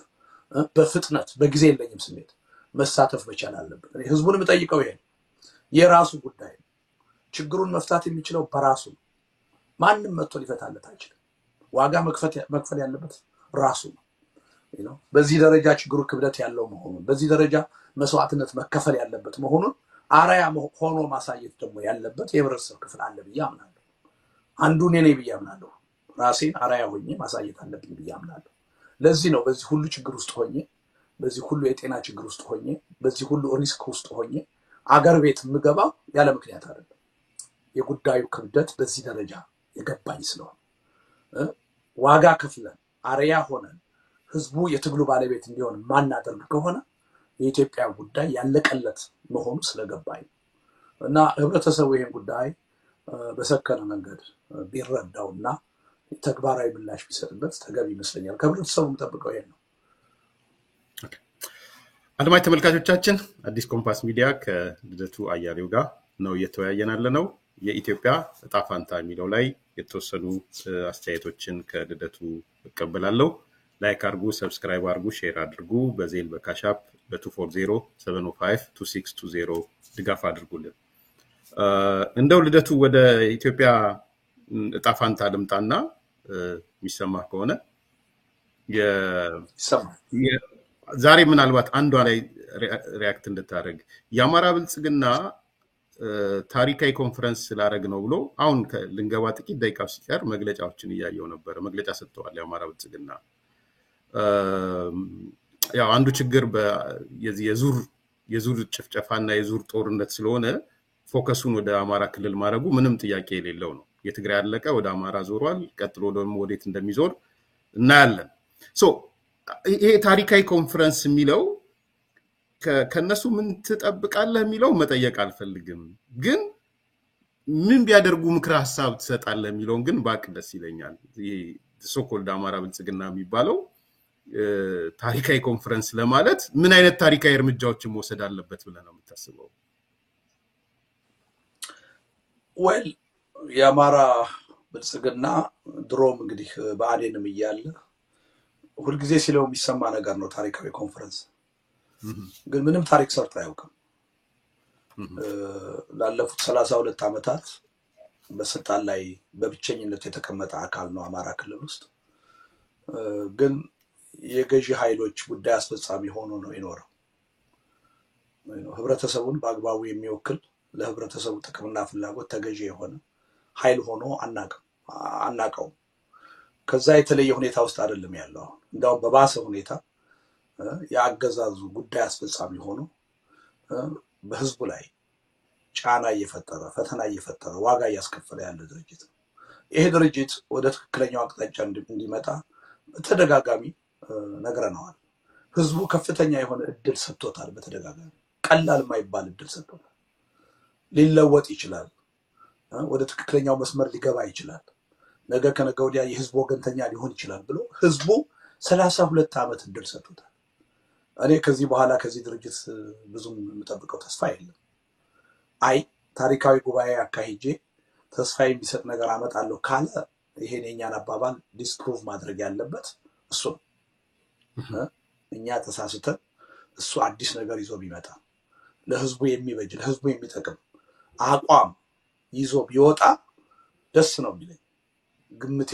በፍጥነት በጊዜ የለኝም ስሜት መሳተፍ መቻል አለበት። ህዝቡን የምጠይቀው ይሄ የራሱ ጉዳይ ነው። ችግሩን መፍታት የሚችለው በራሱ ነው። ማንም መጥቶ ሊፈታለት አይችልም። ዋጋ መክፈል ያለበት ራሱ ነው። በዚህ ደረጃ ችግሩ ክብደት ያለው መሆኑን በዚህ ደረጃ መስዋዕትነት መከፈል ያለበት መሆኑን አራያ ሆኖ ማሳየት ደግሞ ያለበት የህብረተሰብ ክፍል አለ ብዬ አምናለሁ። አንዱ እኔ ነኝ ብዬ አምናለሁ። ራሴን አራያ ሆኜ ማሳየት አለብኝ ብዬ አምናለሁ። ለዚህ ነው በዚህ ሁሉ ችግር ውስጥ ሆኜ በዚህ ሁሉ የጤና ችግር ውስጥ ሆኜ በዚህ ሁሉ ሪስክ ውስጥ ሆኜ አገር ቤት የምገባው ያለ ምክንያት አይደለም። የጉዳዩ ክብደት በዚህ ደረጃ የገባኝ ስለሆነ ዋጋ ከፍለን አርያ ሆነን ህዝቡ የትግሉ ባለቤት እንዲሆን ማናደርግ ከሆነ የኢትዮጵያ ጉዳይ ያለቀለት መሆኑ ስለገባኝ እና ህብረተሰቡ ይሄን ጉዳይ በሰከነ መንገድ ቢረዳውና ተግባራዊ ምላሽ ቢሰጥበት ተገቢ ይመስለኛል። ከህብረተሰቡ የምጠብቀው ይሄን ነው። አድማጭ ተመልካቾቻችን አዲስ ኮምፓስ ሚዲያ ከልደቱ አያሌው ጋር ነው እየተወያየን ያለነው። የኢትዮጵያ ዕጣ ፈንታ የሚለው ላይ የተወሰኑ አስተያየቶችን ከልደቱ እቀበላለሁ። ላይክ አድርጉ፣ ሰብስክራይብ አድርጉ፣ ሼር አድርጉ። በዜል በካሻፕ በ240-705-2620 ድጋፍ አድርጉልን። እንደው ልደቱ ወደ ኢትዮጵያ ዕጣ ፈንታ ልምጣና የሚሰማ ከሆነ ዛሬ ምናልባት አንዷ ላይ ሪያክት እንድታደርግ የአማራ ብልጽግና ታሪካዊ ኮንፈረንስ ስላደረግ ነው ብሎ አሁን ልንገባ ጥቂት ደቂቃ ሲቀር መግለጫዎችን እያየው ነበር። መግለጫ ሰጥተዋል የአማራ ብልጽግና። ያው አንዱ ችግር የዙር የዙር ጭፍጨፋና የዙር ጦርነት ስለሆነ ፎከሱን ወደ አማራ ክልል ማድረጉ ምንም ጥያቄ የሌለው ነው። የትግራይ አለቀ ወደ አማራ ዞሯል። ቀጥሎ ደግሞ ወዴት እንደሚዞር እናያለን። ሶ ይሄ ታሪካዊ ኮንፈረንስ የሚለው ከነሱ ምን ትጠብቃለህ የሚለው መጠየቅ አልፈልግም፣ ግን ምን ቢያደርጉ ምክረ ሐሳብ ትሰጣለህ የሚለውን ግን ባቅ ደስ ይለኛል። ይሄ ሶኮልድ አማራ ብልጽግና የሚባለው ታሪካዊ ኮንፈረንስ ለማለት ምን አይነት ታሪካዊ እርምጃዎችን መውሰድ አለበት ብለህ ነው የምታስበው? ወል የአማራ ብልጽግና ድሮም እንግዲህ በአዴንም እያለ ሁልጊዜ ሲለው የሚሰማ ነገር ነው ታሪካዊ ኮንፈረንስ። ግን ምንም ታሪክ ሰርቶ አያውቅም። ላለፉት 32 ዓመታት በስልጣን ላይ በብቸኝነት የተቀመጠ አካል ነው አማራ ክልል ውስጥ። ግን የገዢ ኃይሎች ጉዳይ አስፈጻሚ ሆኖ ነው የኖረው። ህብረተሰቡን በአግባቡ የሚወክል ለህብረተሰቡ ጥቅምና ፍላጎት ተገዢ የሆነ ኃይል ሆኖ አናቀው። ከዛ የተለየ ሁኔታ ውስጥ አይደለም ያለው። እንዳው በባሰ ሁኔታ ያገዛዙ ጉዳይ አስፈጻሚ ሆኖ በህዝቡ ላይ ጫና እየፈጠረ ፈተና እየፈጠረ ዋጋ እያስከፈለ ያለ ድርጅት ነው። ይሄ ድርጅት ወደ ትክክለኛው አቅጣጫ እንዲመጣ በተደጋጋሚ ነግረነዋል። ህዝቡ ከፍተኛ የሆነ እድል ሰጥቶታል። በተደጋጋሚ ቀላል የማይባል እድል ሰጥቶታል። ሊለወጥ ይችላል። ወደ ትክክለኛው መስመር ሊገባ ይችላል። ነገ ከነገ ወዲያ የህዝቡ ወገንተኛ ሊሆን ይችላል ብሎ ህዝቡ 32 ዓመት እድል ሰጥቶታል። እኔ ከዚህ በኋላ ከዚህ ድርጅት ብዙም የምጠብቀው ተስፋ የለም። አይ ታሪካዊ ጉባኤ አካሂጄ ተስፋ የሚሰጥ ነገር አመጣለሁ ካለ ይሄን የኛን አባባል ዲስፕሩቭ ማድረግ ያለበት እሱ ነው። እኛ ተሳስተን እሱ አዲስ ነገር ይዞ ቢመጣ ለህዝቡ የሚበጅ ለህዝቡ የሚጠቅም አቋም ይዞ ቢወጣ ደስ ነው የሚለኝ። ግምቴ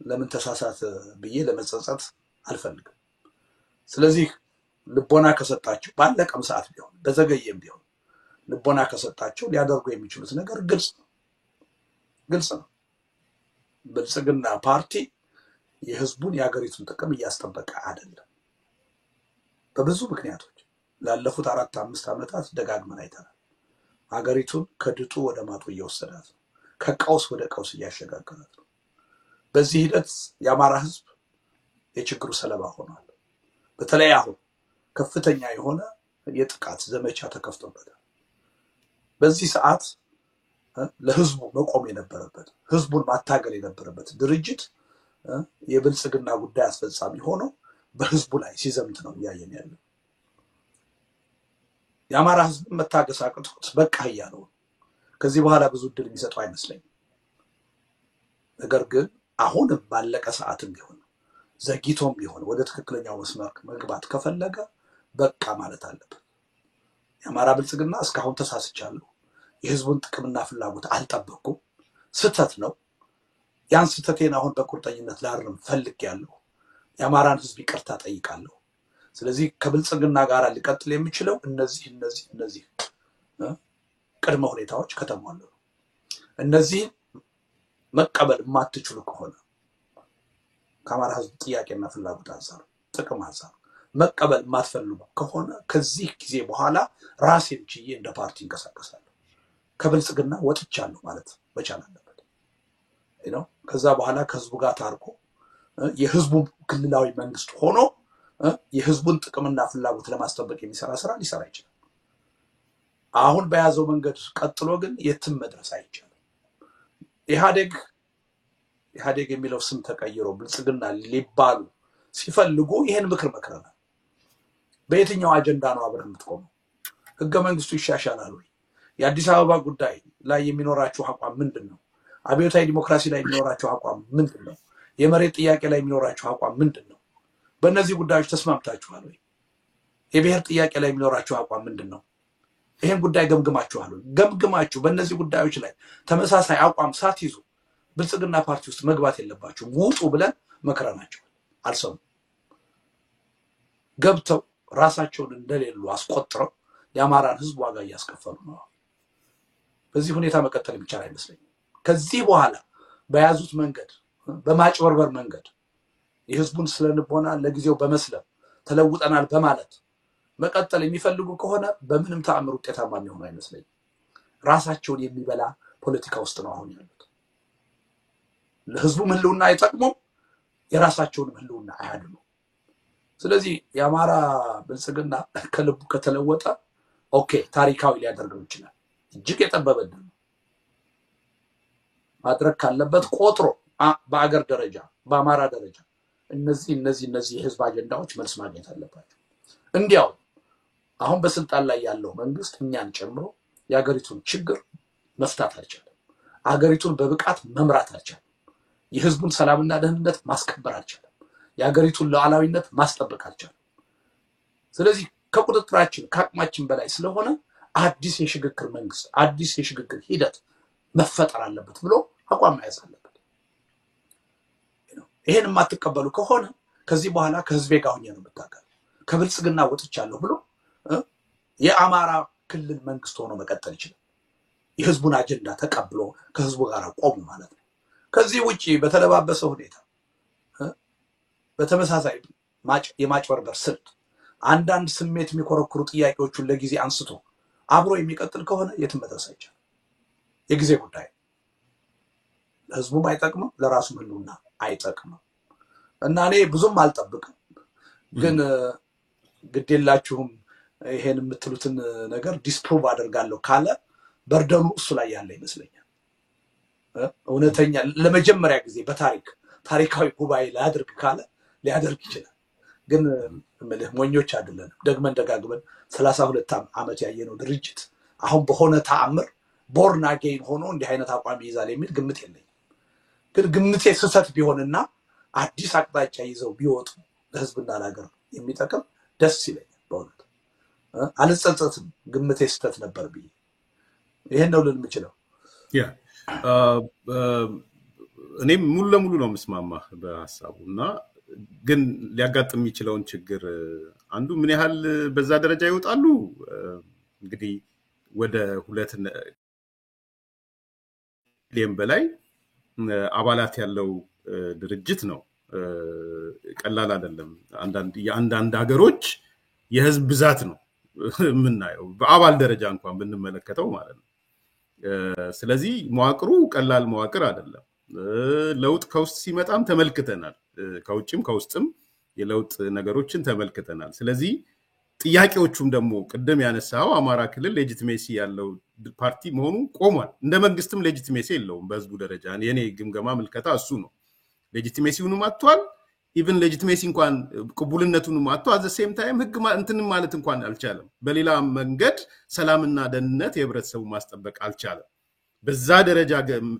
ለምን ተሳሳተ ብዬ ለመጸጸት አልፈልግም። ስለዚህ ልቦና ከሰጣቸው ባለቀም ሰዓት ቢሆን በዘገየም ቢሆን ልቦና ከሰጣቸው ሊያደርጉ የሚችሉት ነገር ግልጽ ነው። ብልጽግና ፓርቲ የህዝቡን የሀገሪቱን ጥቅም እያስጠበቀ አይደለም። በብዙ ምክንያቶች ላለፉት 4-5 ዓመታት ደጋግመን አይተናል። ሀገሪቱን ከድጡ ወደ ማጡ እየወሰዳት ነው። ከቀውስ ወደ ቀውስ እያሸጋገራት ነው። በዚህ ሂደት የአማራ ህዝብ የችግሩ ሰለባ ሆኗል። በተለይ አሁን ከፍተኛ የሆነ የጥቃት ዘመቻ ተከፍቶበታል። በዚህ ሰዓት ለህዝቡ መቆም የነበረበት ህዝቡን ማታገል የነበረበት ድርጅት የብልጽግና ጉዳይ አስፈጻሚ ሆኖ በህዝቡ ላይ ሲዘምት ነው እያየን ያለው። የአማራ ህዝብ መታገስ አቅቶት በቃ እያለው ከዚህ በኋላ ብዙ እድል የሚሰጠው አይመስለኝም። ነገር ግን አሁንም ባለቀ ሰዓትም ቢሆን ዘግይቶም ቢሆን ወደ ትክክለኛው መስመር መግባት ከፈለገ በቃ ማለት አለበት። የአማራ ብልጽግና እስካሁን ተሳስቻለሁ፣ የህዝቡን ጥቅምና ፍላጎት አልጠበቅኩም፣ ስተት ነው፣ ያን ስተቴን አሁን በቁርጠኝነት ላርም ፈልጌያለሁ፣ የአማራን ህዝብ ይቅርታ ጠይቃለሁ። ስለዚህ ከብልጽግና ጋር ሊቀጥል የሚችለው እነዚህ ቅድመ ሁኔታዎች ከተሟሉ ነው። እነዚህ መቀበል የማትችሉ ከሆነ ከአማራ ህዝብ ጥያቄና ፍላጎት አንፃር ጥቅም አንፃር መቀበል የማትፈልጉ ከሆነ ከዚህ ጊዜ በኋላ ራሴን ችዬ እንደ ፓርቲ እንቀሳቀሳለሁ፣ ከብልጽግና ወጥቻለሁ ማለት መቻል አለበት ነው። ከዛ በኋላ ከህዝቡ ጋር ታርቆ የህዝቡ ክልላዊ መንግስት ሆኖ የህዝቡን ጥቅምና ፍላጎት ለማስጠበቅ የሚሰራ ስራ ሊሰራ ይችላል። አሁን በያዘው መንገድ ቀጥሎ ግን የትም መድረስ አይቻልም። ኢህአዴግ የሚለው ስም ተቀይሮ ብልጽግና ሊባሉ ሲፈልጉ ይሄን ምክር መክረናል። በየትኛው አጀንዳ ነው አብረን የምትቆመው? ህገ መንግስቱ ይሻሻላል ወይ? የአዲስ አበባ ጉዳይ ላይ የሚኖራችሁ አቋም ምንድነው? አብዮታዊ ዲሞክራሲ ላይ የሚኖራችሁ አቋም ምንድነው? የመሬት ጥያቄ ላይ የሚኖራችሁ አቋም ምንድነው? በእነዚህ ጉዳዮች ተስማምታችኋል ወይ? የብሔር ጥያቄ ላይ የሚኖራችሁ አቋም ምንድነው? ይሄን ጉዳይ ገምግማችኋል ወይ? ገምግማችሁ በእነዚህ ጉዳዮች ላይ ተመሳሳይ አቋም ሳትይዙ ብልጽግና ፓርቲ ውስጥ መግባት የለባችሁ ውጡ ብለን መክረናቸው አልሰሙ። ገብተው ራሳቸውን እንደሌሉ አስቆጥረው የአማራን ህዝብ ዋጋ እያስከፈሉ ነው። በዚህ ሁኔታ መቀጠል የሚቻል አይመስለኝም። ከዚህ በኋላ በያዙት መንገድ በማጭበርበር መንገድ የህዝቡን ስለንቦና ለጊዜው በመስለም ተለውጠናል በማለት መቀጠል የሚፈልጉ ከሆነ በምንም ተአምር ውጤታማ የሚሆኑ አይመስለኝም። ራሳቸውን የሚበላ ፖለቲካ ውስጥ ነው አሁን ያሉት። ለህዝቡ ህልውና አይጠቅሙም፣ የራሳቸውን ህልውና አያድኑ። ስለዚህ የአማራ ብልጽግና ከልቡ ከተለወጠ ኦኬ ታሪካዊ ሊያደርገው ይችላል። እጅግ የጠበበ ነው ማድረግ ካለበት ቆጥሮ በአገር ደረጃ በአማራ ደረጃ እነዚህ የህዝብ አጀንዳዎች መልስ ማግኘት አለባቸው። እንዲያው አሁን በስልጣን ላይ ያለው መንግስት እኛን ጨምሮ የሀገሪቱን ችግር መፍታት አልቻለም። ሀገሪቱን በብቃት መምራት አልቻለም። የህዝቡን ሰላምና ደህንነት ማስከበር አልቻለም። የሀገሪቱን ሉዓላዊነት ማስጠበቅ አልቻለም። ስለዚህ ከቁጥጥራችን ከአቅማችን በላይ ስለሆነ አዲስ የሽግግር መንግስት አዲስ የሽግግር ሂደት መፈጠር አለበት ብሎ አቋም መያዝ አለበት። ይሄን የማትቀበሉ ከሆነ ከዚህ በኋላ ከህዝቤ ጋር ሆኜ ነው የምታገለው ከብልጽግና ወጥቻለሁ ብሎ የአማራ ክልል መንግስት ሆኖ መቀጠል ይችላል። የህዝቡን አጀንዳ ተቀብሎ ከህዝቡ ጋር ቆሙ ማለት ነው። ከዚህ ውጪ በተለባበሰ ሁኔታ በተመሳሳይ የማጭበርበር ስልት አንዳንድ ስሜት የሚኮረኩሩ ጥያቄዎችን ለጊዜ አንስቶ አብሮ የሚቀጥል ከሆነ የትም መድረስ አይቻልም። የጊዜ ጉዳይ ለህዝቡም አይጠቅምም፣ ለራሱም ህልውና አይጠቅምም። እና እኔ ብዙም አልጠብቅም፣ ግን ግዴላችሁም ይሄን የምትሉትን ነገር ዲስፕሩቭ አደርጋለሁ ካለ በርደኑ እሱ ላይ ያለ ይመስለኛል። እውነተኛ ለመጀመሪያ ጊዜ ታሪካዊ ጉባኤ ሊያደርግ ካለ ሊያደርግ ይችላል። ግን ሞኞች አይደለንም። ደግመን ደጋግመን 32 ዓመት ያየነው ድርጅት አሁን በሆነ ተአምር ቦርን አጌን ሆኖ እንዲህ አይነት አቋም ይይዛል የሚል ግምት የለኝም። ግን ግምቴ ስህተት ቢሆንና አዲስ አቅጣጫ ይዘው ቢወጡ ለህዝብና ለሀገር የሚጠቅም ደስ ይለኛል። በእውነት አልጸጸትም፣ ግምቴ ስህተት ነበር ብዬ ይሄን ነው ልል የምችለው። እኔም ሙሉ ለሙሉ ነው የምስማማ በሐሳቡና ግን ሊያጋጥም የሚችለውን ችግር አንዱ ምን ያህል በዛ ደረጃ ይወጣሉ። እንግዲህ ወደ 2 ሚሊዮን በላይ አባላት ያለው ድርጅት ነው። ቀላል አይደለም። የአንዳንድ ሀገሮች የህዝብ ብዛት ነው የምናየው በአባል ደረጃ እንኳን ብንመለከተው ማለት ነው። ስለዚህ መዋቅሩ ቀላል መዋቅር አይደለም። ለውጥ ከውስጥ ሲመጣም ተመልክተናል፣ ከውጭም ከውስጥም የለውጥ ነገሮችን ተመልክተናል። ስለዚህ ጥያቄዎቹም ደግሞ ቅድም ያነሳው አማራ ክልል ሌጂቲሜሲ ያለው ፓርቲ መሆኑ ቆሟል። እንደ መንግስትም ሌጂቲሜሲ የለውም በህዝቡ ደረጃ። የኔ ግምገማ ምልከታ እሱ ነው። ሌጂቲሜሲውንም አጥቷል። ኢቭን ሌጂቲሜሲ እንኳን ቅቡልነቱንም አጥቷል። አት ዘ ሴም ታይም ህግ እንትንም ማለት እንኳን አልቻለም። በሌላ መንገድ ሰላምና ደህንነት የህብረተሰቡ ማስጠበቅ አልቻለም። በዛ ደረጃ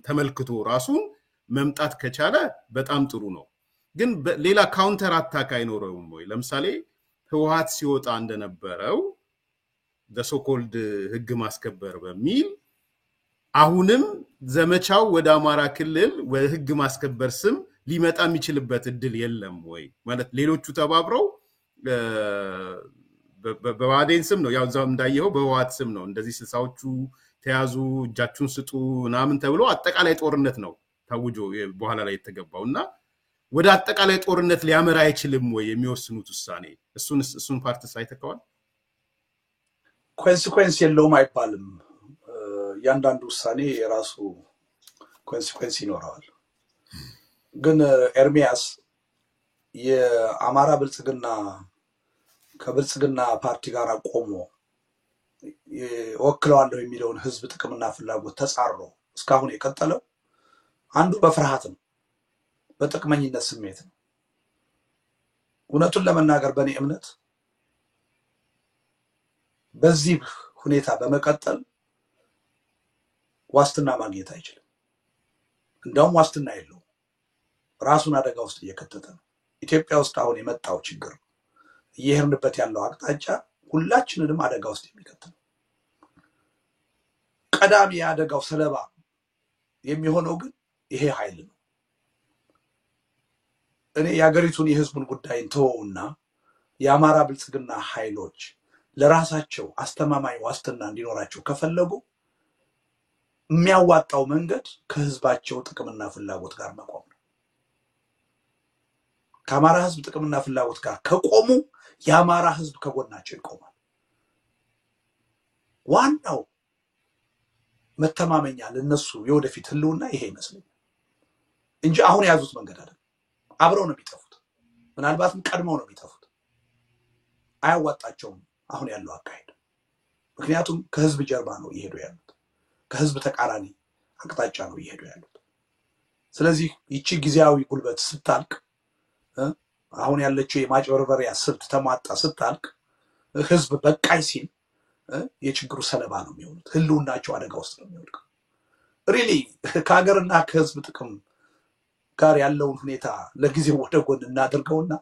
ተመልክቶ ራሱን መምጣት ከቻለ በጣም ጥሩ ነው። ግን ሌላ ካውንተር አታክ አይኖረውም ወይ? ለምሳሌ ህወሓት ሲወጣ እንደነበረው በሶኮልድ ህግ ማስከበር በሚል አሁንም ዘመቻው ወደ አማራ ክልል ወህግ ማስከበር ስም ሊመጣ የሚችልበት እድል የለም ወይ? ማለት ሌሎቹ ተባብረው በባዴን ስም ነው ያው ዛም እንዳየው በህወሓት ስም ነው እንደዚህ 60ዎቹ ተያዙ እጃችሁን ስጡ ምናምን ተብሎ አጠቃላይ ጦርነት ነው ታውጆ በኋላ ላይ የተገባውና ወደ አጠቃላይ ጦርነት ሊያመራ አይችልም ወይ የሚወስኑት ውሳኔ? እሱን ፓርት ሳይተካዋል ኮንሲኩዌንስ የለውም አይባልም። ያንዳንዱ ውሳኔ የራሱ ኮንሲኩዌንስ ይኖረዋል። ግን ኤርሚያስ የአማራ ብልጽግና ከብልጽግና ፓርቲ ጋር ቆሞ ወክለዋለሁ የሚለውን ህዝብ ጥቅምና ፍላጎት ተጻሮ እስካሁን የቀጠለው አንዱ በፍርሃት ነው፣ በጥቅመኝነት ስሜት ነው። እውነቱን ለመናገር በእኔ እምነት በዚህ ሁኔታ በመቀጠል ዋስትና ማግኘት አይችልም። እንደውም ዋስትና የለውም። ራሱን አደጋ ውስጥ እየከተተ ነው። ኢትዮጵያ ውስጥ አሁን የመጣው ችግር እየሄድንበት ያለው አቅጣጫ ሁላችንንም አደጋ ውስጥ የሚከት ነው። ቀዳሚ የአደጋው ሰለባ የሚሆነው ግን ይሄ ኃይል ነው። እኔ የሀገሪቱን የህዝቡን ጉዳይ ተወውና የአማራ ብልጽግና ኃይሎች ለራሳቸው አስተማማኝ ዋስትና እንዲኖራቸው ከፈለጉ የሚያዋጣው መንገድ ከህዝባቸው ጥቅምና ፍላጎት ጋር መቆም ነው። ከአማራ ህዝብ ጥቅምና ፍላጎት ጋር ከቆሙ የአማራ ህዝብ ከጎናቸው ይቆማል። ዋናው መተማመኛ ለነሱ የወደፊት ህልውና ይሄ ይመስለኛል እንጂ አሁን ያዙት መንገድ አይደለም። አብረው ነው የሚጠፉት፣ ምናልባትም ቀድመው ነው የሚጠፉት። አያዋጣቸውም አሁን ያለው አካሄድ። ምክንያቱም ከህዝብ ጀርባ ነው እየሄዱ ያሉት፣ ከህዝብ ተቃራኒ አቅጣጫ ነው እየሄዱ ያሉት። ስለዚህ ይቺ ጊዜያዊ ጉልበት ስታልቅ፣ አሁን ያለችው የማጭበርበሪያ ስልት ተሟጣ ስታልቅ፣ ህዝብ በቃይ ሲል የችግሩ ሰለባ ነው የሚሆኑት። ህልውናቸው አደጋ ውስጥ ነው የሚወድቀው። ሪሊ ከሀገርና ከህዝብ ጥቅም ጋር ያለውን ሁኔታ ለጊዜው ወደ ጎን እናድርገውና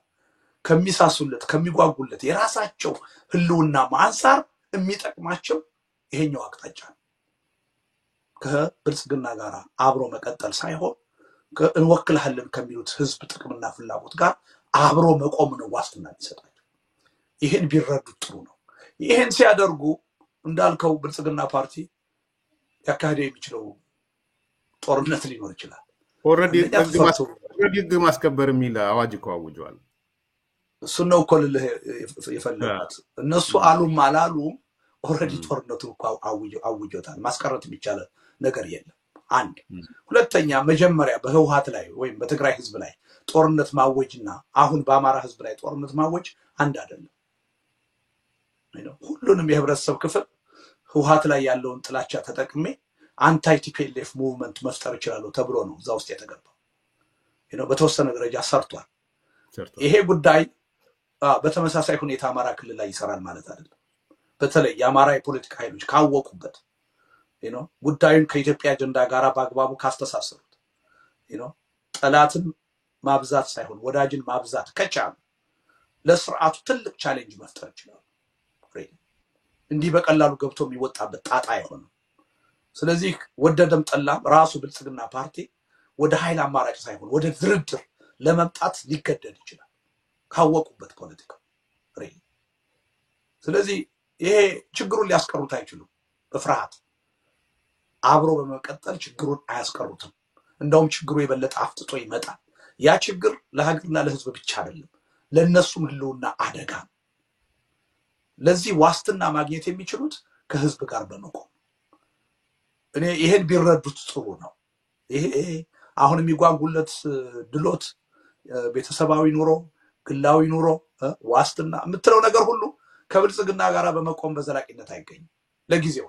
ከሚሳሱለት ከሚጓጉለት የራሳቸው ህልውና አንፃር የሚጠቅማቸው ይሄኛው አቅጣጫ ነው። ከብልጽግና ጋር አብሮ መቀጠል ሳይሆን እንወክልሃለን ከሚሉት ህዝብ ጥቅምና ፍላጎት ጋር አብሮ መቆም ነው ዋስትና የሚሰጣቸው። ይሄን ቢረዱት ጥሩ ነው። ይሄን ሲያደርጉ እንዳልከው ብልጽግና ፓርቲ ያካሄደው የሚችለው ጦርነት ሊኖር ይችላል። ኦሬዲ ህግ ማስከበር የሚል አዋጅ እኮ አውጀዋል። እሱን ነው እኮ ልልህ የፈለጉት። እነሱ አሉም አላሉም ኦሬዲ ጦርነቱ እኮ አውጆታል። ማስቀረት የሚቻል ነገር የለም። አንድ ሁለተኛ፣ መጀመሪያ በህወሓት ላይ ወይም በትግራይ ህዝብ ላይ ጦርነት ማወጅና አሁን በአማራ ህዝብ ላይ ጦርነት ማወጅ አንድ አይደለም። ሁሉንም የህብረተሰብ ክፍል ህወሓት ላይ ያለውን ጥላቻ ተጠቅሜ አንታይ ቲፒኤልኤፍ ሙቭመንት መፍጠር ይችላል ተብሎ ነው እዛ ውስጥ የተገባው። በተወሰነ ደረጃ ሰርቷል። ይሄ ጉዳይ በተመሳሳይ ሁኔታ አማራ ክልል ላይ ይሰራል ማለት አይደለም። በተለይ የአማራ የፖለቲካ ኃይሎች ካወቁበት ጉዳዩን ከኢትዮጵያ አጀንዳ ጋር በአግባቡ ካስተሳሰሩት ጠላትን ማብዛት ሳይሆን ወዳጅን ማብዛት ከቻሉ ለስርዓቱ ትልቅ ቻሌንጅ መፍጠር ይችላል። እንዲህ በቀላሉ ገብቶ የሚወጣበት ጣጣ አይሆንም። ስለዚህ ወደደም ጠላም ራሱ ብልጽግና ፓርቲ ወደ ኃይል አማራጭ ሳይሆን ወደ ድርድር ለመምጣት ሊገደድ ይችላል ካወቁበት ፖለቲካ። ስለዚህ ይሄ ችግሩን ሊያስቀሩት አይችሉም። በፍርሃት አብሮ በመቀጠል ችግሩን አያስቀሩትም። እንደውም ችግሩ የበለጠ አፍጥጦ ይመጣል። ያ ችግር ለሀገርና ለህዝብ ብቻ አይደለም፣ ለነሱም ህልውና አደጋ ነው። ለዚህ ዋስትና ማግኘት የሚችሉት ከህዝብ ጋር በመቆም እኔ ይሄን ቢረዱት ጥሩ ነው። ይሄ አሁን የሚጓጉለት ድሎት፣ ቤተሰባዊ ኑሮ፣ ግላዊ ኑሮ፣ ዋስትና የምትለው ነገር ሁሉ ከብልጽግና ጋር በመቆም በዘላቂነት አይገኝም። ለጊዜው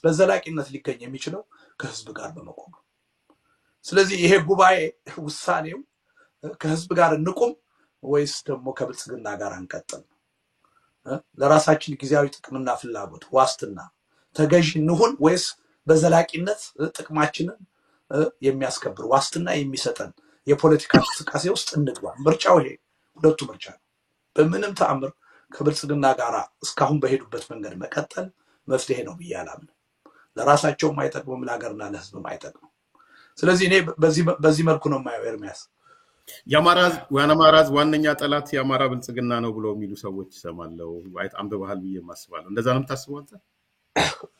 በዘላቂነት ሊገኝ የሚችለው ከህዝብ ጋር በመቆም ነው። ስለዚህ ይሄ ጉባኤ ውሳኔው ከህዝብ ጋር እንቁም ወይስ ደግሞ ከብልጽግና ጋር እንቀጥል ነው። ለራሳችን ጊዜያዊ ጥቅምና ፍላጎት ዋስትና ተገዢ እንሁን ወይስ በዘላቂነት ጥቅማችንን የሚያስከብር ዋስትና የሚሰጠን የፖለቲካ እንቅስቃሴ ውስጥ እንግባ? ምርጫው ይሄ ሁለቱ ምርጫ ነው። በምንም ተአምር ከብልጽግና ጋር እስካሁን በሄዱበት መንገድ መቀጠል መፍትሄ ነው ብዬ አላምንም። ለራሳቸውም አይጠቅሙም፣ ለሀገርና ለህዝብም አይጠቅሙም። ስለዚህ እኔ በዚህ መልኩ ነው የማየው። ኤርሚያስ፣ የአማራ ዋነኛ ጠላት የአማራ ብልጽግና ነው ብሎ የሚሉ ሰዎች ይሰማለው። አንብበሃል ብዬ ማስባለሁ። እንደዛ ነው የምታስበው አንተ?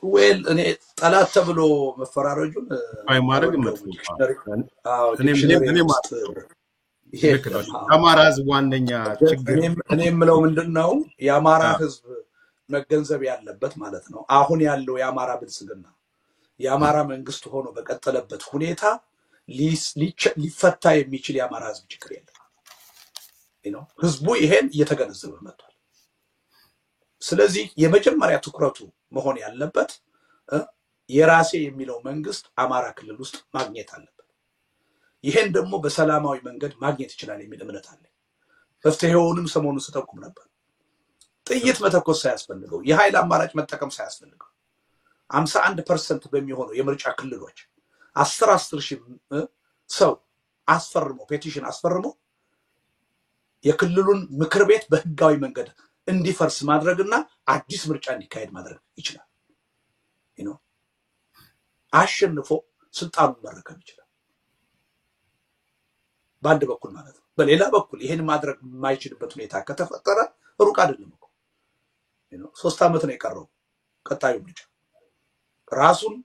ወል እኔ ጠላት ተብሎ መፈራረጁን ማድረግ መጥፎ የአማራ ህዝብ ዋነኛ ችግር እኔ የምለው ምንድነው የአማራ ህዝብ መገንዘብ ያለበት ማለት ነው፣ አሁን ያለው የአማራ ብልጽግና የአማራ መንግስት ሆኖ በቀጠለበት ሁኔታ ሊፈታ የሚችል የአማራ ህዝብ ችግር የለም። ህዝቡ ይሄን እየተገነዘበ መጥቷል። ስለዚህ የመጀመሪያ ትኩረቱ መሆን ያለበት የራሴ የሚለው መንግስት አማራ ክልል ውስጥ ማግኘት አለበት። ይሄን ደግሞ በሰላማዊ መንገድ ማግኘት ይችላል የሚል እምነት አለ። መፍትሄውንም ሰሞኑን ስጠቁም ነበር። ጥይት መተኮስ ሳያስፈልገው፣ የኃይል አማራጭ መጠቀም ሳያስፈልገው 51% በሚሆነው የምርጫ ክልሎች 10 ሺህ ሰው አስፈርሞ ፔቲሽን አስፈርሞ የክልሉን ምክር ቤት በህጋዊ መንገድ እንዲፈርስ ማድረግና አዲስ ምርጫ እንዲካሄድ ማድረግ ይችላል። አሸንፎ ስልጣኑን መረከብ ይችላል በአንድ በኩል ማለት ነው። በሌላ በኩል ይሄን ማድረግ የማይችልበት ሁኔታ ከተፈጠረ ሩቅ አይደለም እኮ 3 ዓመት ነው የቀረው ቀጣዩ ምርጫ። ራሱን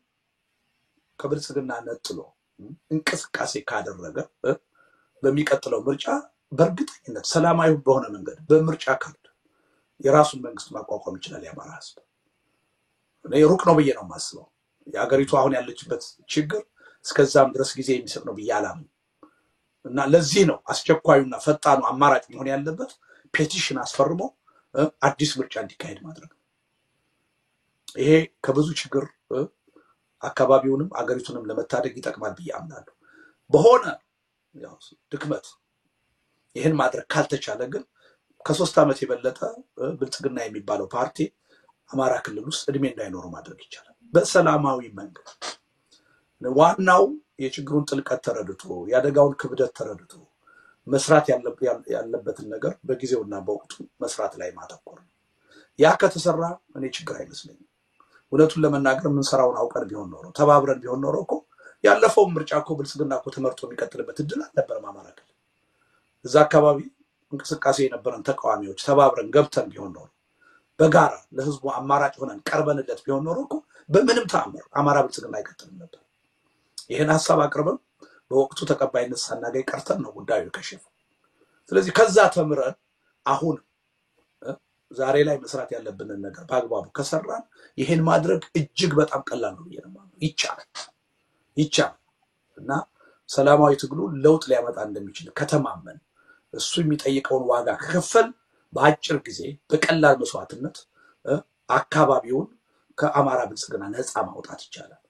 ከብልጽግና ነጥሎ እንቅስቃሴ ካደረገ በሚቀጥለው ምርጫ በእርግጠኝነት ሰላማዊ በሆነ መንገድ በምርጫ ካርድ የራሱን መንግስት ማቋቋም ይችላል የአማራ ህዝብ። እኔ ሩቅ ነው ብዬ ነው የማስበው። የሀገሪቱ አሁን ያለችበት ችግር እስከዛም ድረስ ጊዜ የሚሰጥ ነው ብዬ አላምንም። እና ለዚህ ነው አስቸኳዩና ፈጣኑ አማራጭ መሆን ያለበት ፔቲሽን አስፈርሞ አዲስ ምርጫ እንዲካሄድ ማድረግ ነው። ይሄ ከብዙ ችግር አካባቢውንም አገሪቱንም ለመታደግ ይጠቅማል ብዬ አምናለሁ። በሆነ ድክመት ይህን ማድረግ ካልተቻለ ግን ከ3 ዓመት የበለጠ ብልጽግና የሚባለው ፓርቲ አማራ ክልል ውስጥ እድሜ እንዳይኖሩ ማድረግ ይቻላል በሰላማዊ መንገድ። ዋናው የችግሩን ጥልቀት ተረድቶ የአደጋውን ክብደት ተረድቶ መስራት ያለበትን ነገር በጊዜውና በወቅቱ መስራት ላይ ማተኮር ነው። ያ ከተሰራ እኔ ችግር አይመስለኝም። እውነቱን ለመናገር የምንሰራውን አውቀን ቢሆን ኖሮ ተባብረን ቢሆን ኖሮ እኮ ያለፈው ምርጫ እኮ ብልጽግና እኮ ተመርጦ የሚቀጥልበት እድል አልነበረም አማራ ክልል። እዛ አካባቢ እንቅስቃሴ የነበረን ተቃዋሚዎች ተባብረን ገብተን ቢሆን ኖሮ በጋራ ለህዝቡ አማራጭ ሆነን ቀርበንለት ቢሆን ኖሮ እኮ በምንም ተአምር አማራ ብልጽግና አይቀጥልም ነበር። ይሄን ሐሳብ አቅርበን በወቅቱ ተቀባይነት ሳናገኝ ቀርተን ነው ጉዳዩ የከሸፈው። ስለዚህ ከዛ ተምረን አሁን ዛሬ ላይ መስራት ያለብንን ነገር በአግባቡ ከሰራን ይሄን ማድረግ እጅግ በጣም ቀላል ነው ይቻላል። እና ሰላማዊ ትግሉ ለውጥ ሊያመጣ እንደሚችል ከተማመን እሱ የሚጠይቀውን ዋጋ ከከፈል በአጭር ጊዜ በቀላል መስዋዕትነት አካባቢውን ከአማራ ብልጽግና ነፃ ማውጣት ይቻላል።